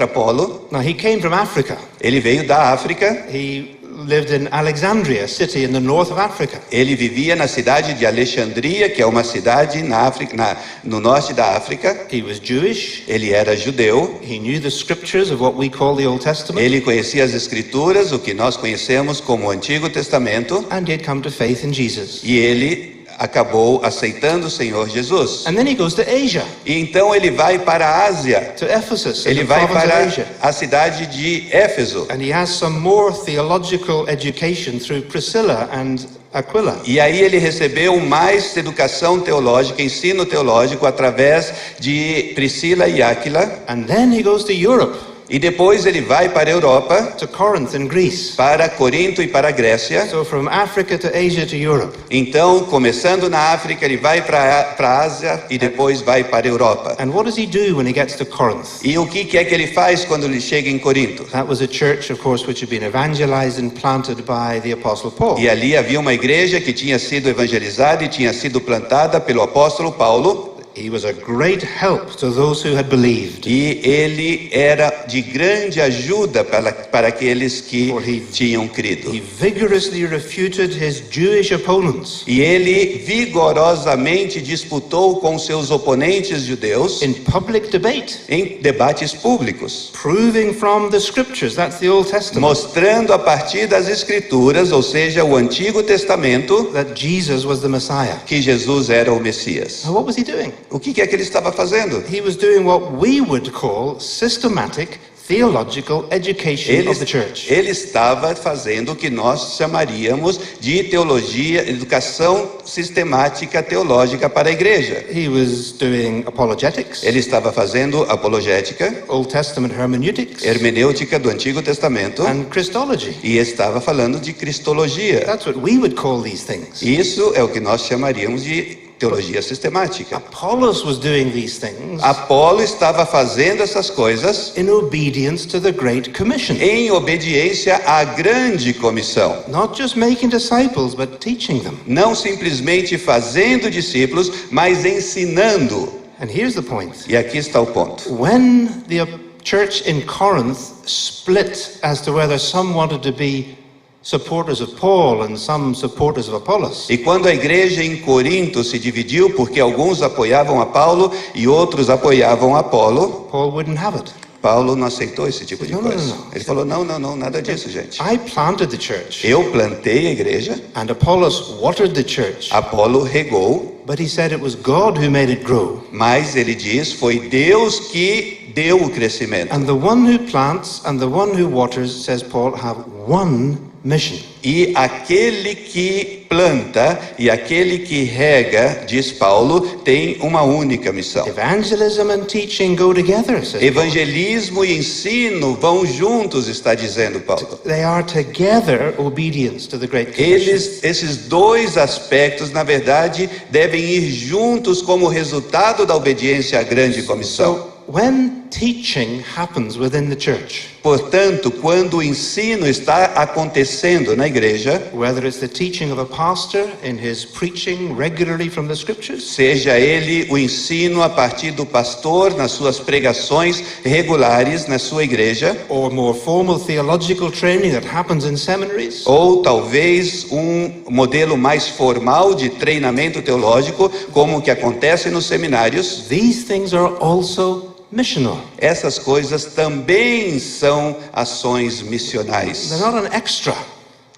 Apolo. Now, he came from Africa. Ele veio da África. He lived in Alexandria, a city in the north of Africa. Ele vivia na cidade de Alexandria, que é uma cidade na África, no norte da África. He was Jewish. Ele era judeu. He knew the scriptures of what we call the Old Testament. Ele conhecia as escrituras, o que nós conhecemos como o Antigo Testamento. And he had come to faith in Jesus. E ele acabou aceitando o Senhor Jesus. And then he goes to Asia, E então ele vai para a Ásia. to Ephesus, in Ele the vai province of para Asia. a cidade de Éfeso. And he has some more theological education through Priscilla and Aquila. E aí ele recebeu mais educação teológica, ensino teológico através de Priscila e Áquila. And then he goes to Europe. E depois ele vai para a Europa, to Corinth in Greece. para Corinto e para a Grécia. So from Africa to Asia to Europe. Então, começando na África, ele vai para a Ásia e depois vai para a Europa. And what does he do when he gets to Corinth? E o que é que ele faz quando ele chega em Corinto? That was a church, of course, which had been evangelized and planted by the Apostle Paul. E ali havia uma igreja que tinha sido evangelizada e tinha sido plantada pelo apóstolo Paulo. He was a great help to those who had believed. E ele era de grande ajuda para aqueles que For he- tinham crido. He vigorously refuted his Jewish opponents E ele vigorosamente disputou com seus oponentes judeus in public debate, em debates públicos, proving from the scriptures, that's the Old Testament, mostrando a partir das Escrituras, ou seja, o Antigo Testamento, that Jesus was the Messiah. que Jesus era o Messias. Now, what was he doing? O que é que ele estava fazendo? He was doing what we would call systematic theological education of the church. Ele estava fazendo o que nós chamaríamos de teologia, educação sistemática teológica para a igreja. He was doing apologetics, Ele estava fazendo apologética, Old Testament hermeneutics, hermenêutica do Antigo Testamento and Christology. e estava falando de cristologia. That's what we would call these things. Isso é o que nós chamaríamos de teologia sistemática. Apollos was doing these things Apolo estava fazendo essas coisas in obedience to the Great Commission. em obediência à grande comissão. Not just making disciples, but teaching them. Não simplesmente fazendo discípulos, mas ensinando. And here's the point. E aqui está o ponto. When the church in Corinth split as to whether some wanted to be supporters of Paul and some supporters of Apollos, E quando a igreja em Corinto se dividiu, porque alguns apoiavam a Paulo e outros apoiavam a Apolo, Paul wouldn't have it. Paulo não aceitou esse tipo de Não, não, coisa. não. Ele falou, não, nada disso, gente. I planted the church, Eu plantei a igreja, and Apollos watered the church, Apolo regou, but he said it was God who made it grow. mas ele diz, foi Deus que deu o crescimento. And the one who plants and the one who waters, says Paul, have one mission. E aquele que planta e aquele que rega, diz Paulo, tem uma única missão. Evangelism and teaching go together, says Paul. Evangelismo e ensino vão juntos, está dizendo Paulo. They are together obedience to the Great Commission. Esses dois aspectos, na verdade, devem ir juntos como resultado da obediência à grande comissão. So when teaching happens within the church, Portanto, quando o ensino está acontecendo na igreja, whether it's the teaching of a pastor in his preaching regularly from the scriptures, seja ele o ensino a partir do pastor nas suas pregações regulares na sua igreja, or more formal theological training that happens in seminaries, ou talvez um modelo mais formal de treinamento teológico, como o que acontece nos seminários, these things are also missional. essas coisas também são ações missionais. They're not an extra.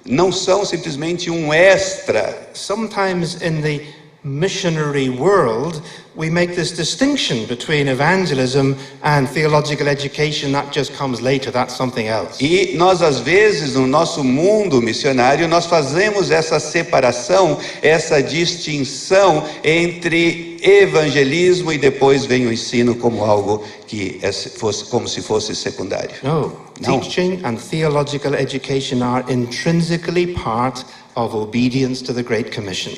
Não são simplesmente um extra. Sometimes in the missionary world, we make this distinction between evangelism and theological education. That just comes later, that's something else. E nós, às vezes, no nosso mundo missionário, nós fazemos essa separação, essa distinção entre evangelismo e depois vem o ensino como algo que fosse como se fosse secundário. No, No. teaching and theological education are intrinsically part of obedience to the Great Commission.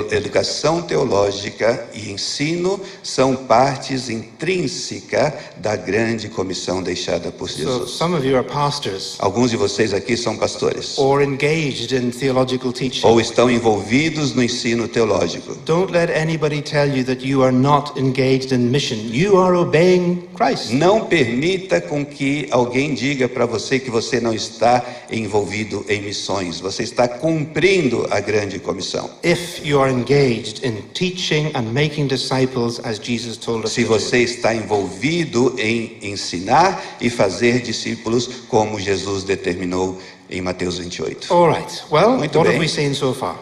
Educação teológica e ensino são partes intrínsecas da grande comissão deixada por So Jesus. some of you are pastors Alguns de vocês aqui são pastores or engaged in theological teaching. ou estão envolvidos no ensino teológico. Don't let anybody tell you that you are not engaged in mission. You are obeying Christ. Não permita com que alguém diga para você que você não está envolvido em missões. Você está cumprindo a grande comissão. If you are engaged in teaching and making disciples as Jesus told us Se to do. você está envolvido em ensinar e fazer discípulos, como Jesus determinou em Mateus 28. All right. Well, Muito what bem. have we seen so far?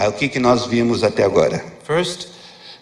O que nós vimos até agora? First,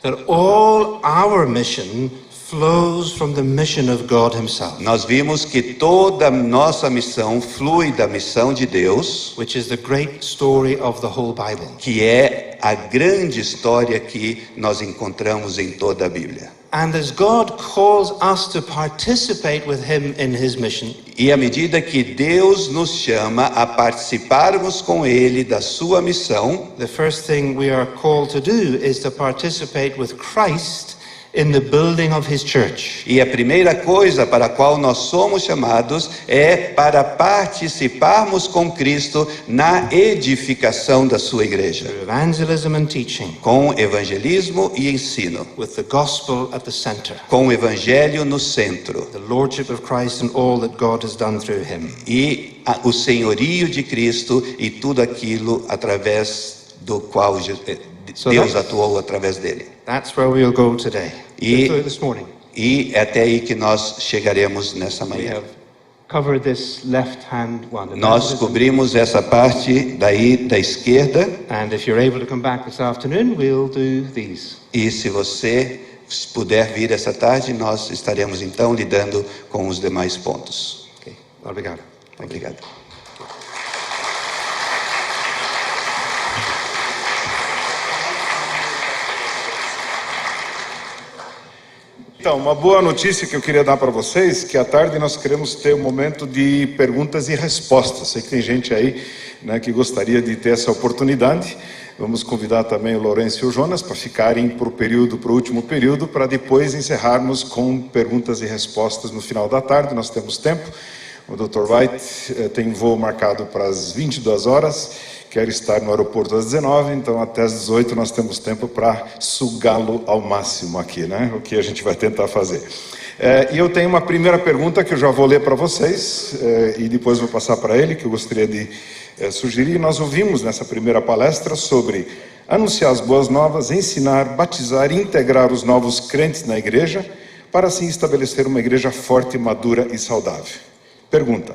that all our mission flows from the mission of God himself, Nós vimos que toda nossa missão flui da missão de Deus, which is the great story of the whole Bible. que é a grande história que nós encontramos em toda a Bíblia. And as God calls us to participate with him in his mission, E à medida que Deus nos chama a participarmos com Ele da sua missão, the first thing we are called to do is to participate with Christ in the building of his church. e a primeira coisa para a qual nós somos chamados é para participarmos com Cristo na edificação da sua igreja, Through evangelism and teaching, com evangelismo e ensino, with the gospel at the center, com o evangelho no centro the lordship of Christ and all that God has done through him. e o senhorio de Cristo e tudo aquilo através do qual Deus atuou através dele. That's where we'll go today. E- This morning. E é até aí que nós chegaremos nessa We manhã. have covered this left-hand one. Nós cobrimos essa parte daí da esquerda, And if you're able to come back this afternoon, we'll do these. e se você puder vir essa tarde, nós estaremos então lidando com os demais pontos. Okay. Obrigado. Obrigado. Então, uma boa notícia que eu queria dar para vocês, que à tarde nós queremos ter um momento de perguntas e respostas. Sei que tem gente aí, né, que gostaria de ter essa oportunidade. Vamos convidar também o Lourenço e o Jonas para ficarem para o último período, para depois encerrarmos com perguntas e respostas no final da tarde. Nós temos tempo. O Dr. White tem voo marcado para as 22 horas. Quer estar no aeroporto às 19, então até às 18 nós temos tempo para sugá-lo ao máximo aqui, né? O que a gente vai tentar fazer. E eu tenho uma primeira pergunta que eu já vou ler para vocês, e depois vou passar para ele, que eu gostaria de sugerir. Nós ouvimos nessa primeira palestra sobre anunciar as boas novas, ensinar, batizar e integrar os novos crentes na igreja, para assim estabelecer uma igreja forte, madura e saudável. Pergunta: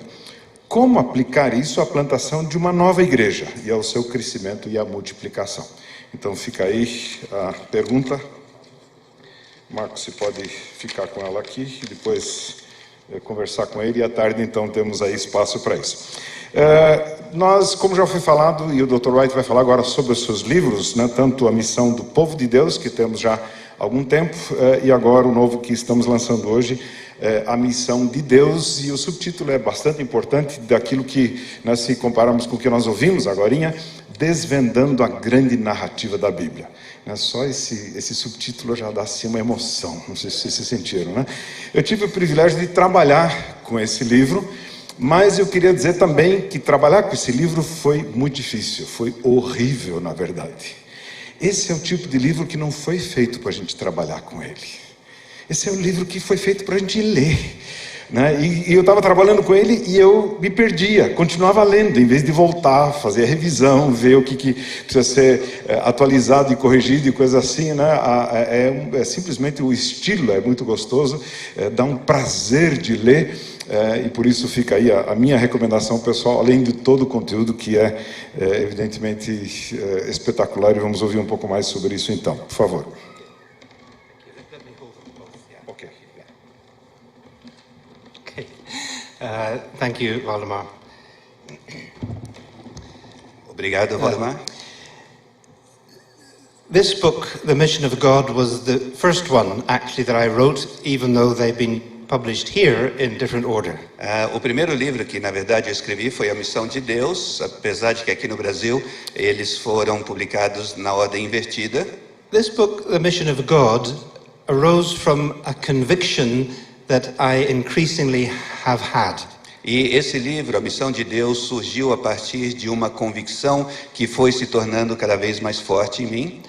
como aplicar isso à plantação de uma nova igreja e ao seu crescimento e à multiplicação? Então fica aí a pergunta. Marcos, você pode ficar com ela aqui e depois conversar com ele, e à tarde então temos aí espaço para isso. Nós, como já foi falado, e o Dr. White vai falar agora sobre os seus livros, né, tanto a missão do povo de Deus, que temos já há algum tempo, e agora o novo que estamos lançando hoje, a missão de Deus, e o subtítulo é bastante importante daquilo que, né, se compararmos com o que nós ouvimos agorinha, desvendando a grande narrativa da Bíblia. Só esse subtítulo já dá assim uma emoção, não sei se vocês se sentiram, né? Eu tive o privilégio de trabalhar com esse livro, mas eu queria dizer também que trabalhar com esse livro foi muito difícil, foi horrível na verdade. Esse é o tipo de livro que não foi feito para a gente trabalhar com ele. Esse é o livro que foi feito para a gente ler, né? E eu estava trabalhando com ele e eu me perdia, continuava lendo, em vez de voltar, fazer a revisão, ver o que precisa ser atualizado e corrigido e coisa assim, né? É simplesmente o estilo, é muito gostoso, dá um prazer de ler, e por isso fica aí a minha recomendação pessoal, além de todo o conteúdo que é evidentemente espetacular, e vamos ouvir um pouco mais sobre isso então, por favor. Thank you, Valdemar. Obrigado, Valdemar. This book, The Mission of God, was the first one, actually, that I wrote, even though they've been published here in different order. O primeiro livro que, na verdade, eu escrevi foi A Missão de Deus, apesar de que aqui no Brasil eles foram publicados na ordem invertida. This book, The Mission of God, arose from a conviction that I increasingly have had. E esse livro, A Missão de Deus, surgiu a partir de uma convicção que foi se tornando cada vez mais forte em mim.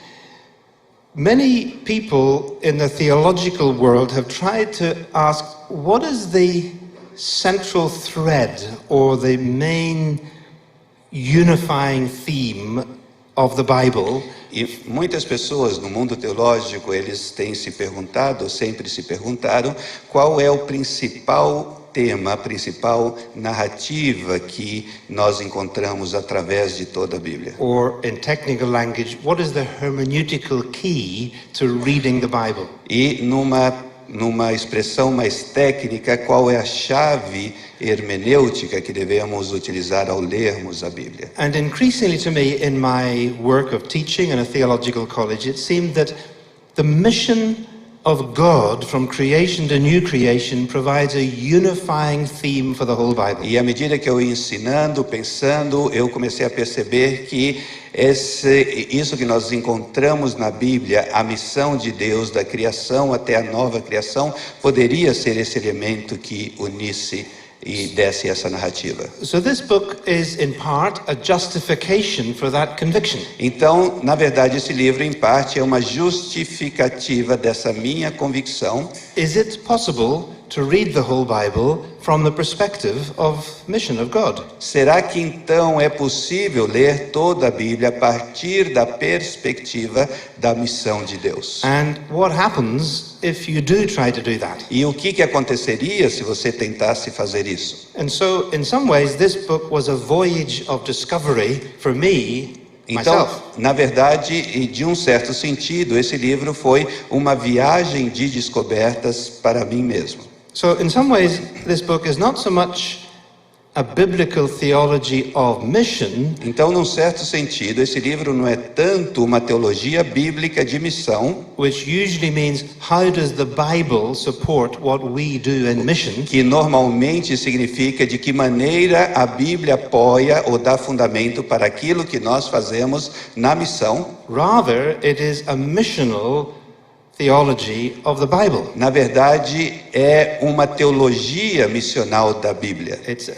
Many people in the theological world have tried to ask, what is the central thread or the main unifying theme of the Bible? E muitas pessoas no mundo teológico, eles têm se perguntado, sempre se perguntaram, qual é o principal tema, a principal narrativa que nós encontramos através de toda a Bíblia. Or in technical language, what is the hermeneutical key to reading the Bible? E numa expressão mais técnica, qual é a chave hermenêutica que devemos utilizar ao lermos a Bíblia? And increasingly to me, in my work of teaching in a theological college, it seemed that the mission of God from creation to new creation provides a unifying theme for the whole Bible. E à medida que eu ia ensinando, pensando, eu comecei a perceber que isso que nós encontramos na Bíblia, a missão de Deus da criação até a nova criação, poderia ser esse elemento que unisse e desse essa narrativa. So this book is in part a justification for that conviction. Então, na verdade, esse livro em parte é uma justificativa dessa minha convicção. Is it possible to read the whole Bible from the perspective of mission of God? Será que então é possível ler toda a Bíblia a partir da perspectiva da missão de Deus? And what happens if you do try to do that? E o que aconteceria se você tentasse fazer isso? And so, in some ways, this book was a voyage of discovery for me, Então, myself. na verdade, e de um certo sentido, esse livro foi uma viagem de descobertas para mim mesmo. So, in some ways, this book is not so much a biblical theology of mission, Então, num certo sentido, esse livro não é tanto uma teologia bíblica de missão, which usually means how does the Bible support what we do in mission, que normalmente significa de que maneira a Bíblia apoia ou dá fundamento para aquilo que nós fazemos na missão. rather, it is a missional theology of the Bible. Na verdade, é uma teologia missional da Bíblia. It's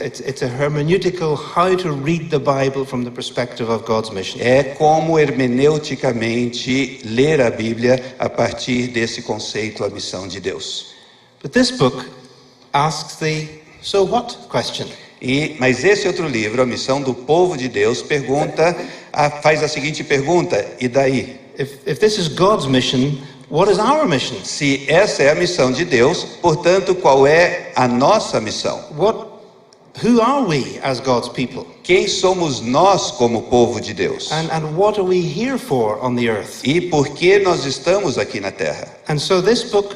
a hermeneutical how to read the Bible from the perspective of God's mission. É como hermeneuticamente ler a Bíblia a partir desse conceito, a missão de Deus. But this book asks the so what question. Mas esse outro livro, A Missão do Povo de Deus, faz a seguinte pergunta: e daí? If this is God's mission, what is our mission? Se essa é a missão de Deus, portanto, qual é a nossa missão? Who are we as God's people? Quem somos nós como povo de Deus? And what are we here for on the earth? E por que nós estamos aqui na Terra? And so this book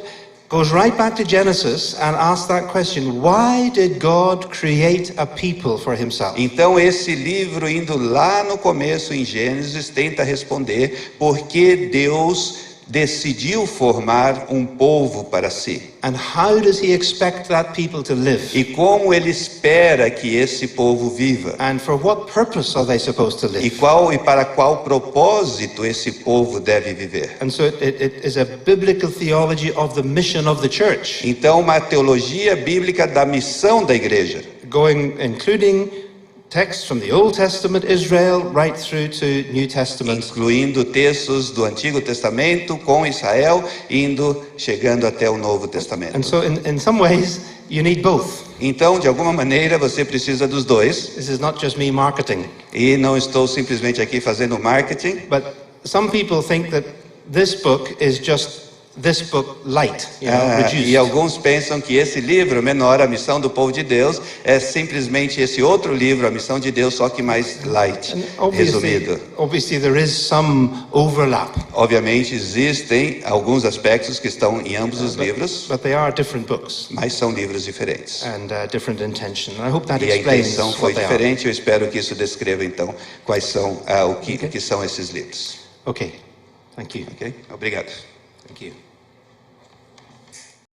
goes right back to Genesis and asks that question: why did God create a people for himself? Então esse livro, indo lá no começo em Gênesis, tenta responder por que Deus decidiu formar um povo para si. And how does he expect that people to live? E como ele espera que esse povo viva? And for what purpose are they supposed to E live? para qual propósito esse povo deve viver? And so it is a biblical theology of the mission of the church, Então, uma teologia bíblica da missão da igreja, including texts from the Old Testament, Israel, right through to New Testament. incluindo textos do Antigo Testamento com Israel, chegando até o Novo And Testamento. so in some ways, you need both. Então, de alguma maneira, você precisa dos dois. This is not just me marketing. E não estou simplesmente aqui fazendo marketing. But some people think that this book is just this book light, reduced. E alguns pensam que esse livro menor, A Missão do Povo de Deus, é simplesmente esse outro livro, A Missão de Deus, só que mais light, And resumido. obviously there is some overlap, Obviamente existem alguns aspectos que estão em ambos os livros, but they are different books mas são livros diferentes. and different intention. And I hope that E a explains intenção foi what they are. diferente. Eu espero que isso descreva então quais são o que são esses livros. Okay, thank you. Ok? Obrigado. Thank you.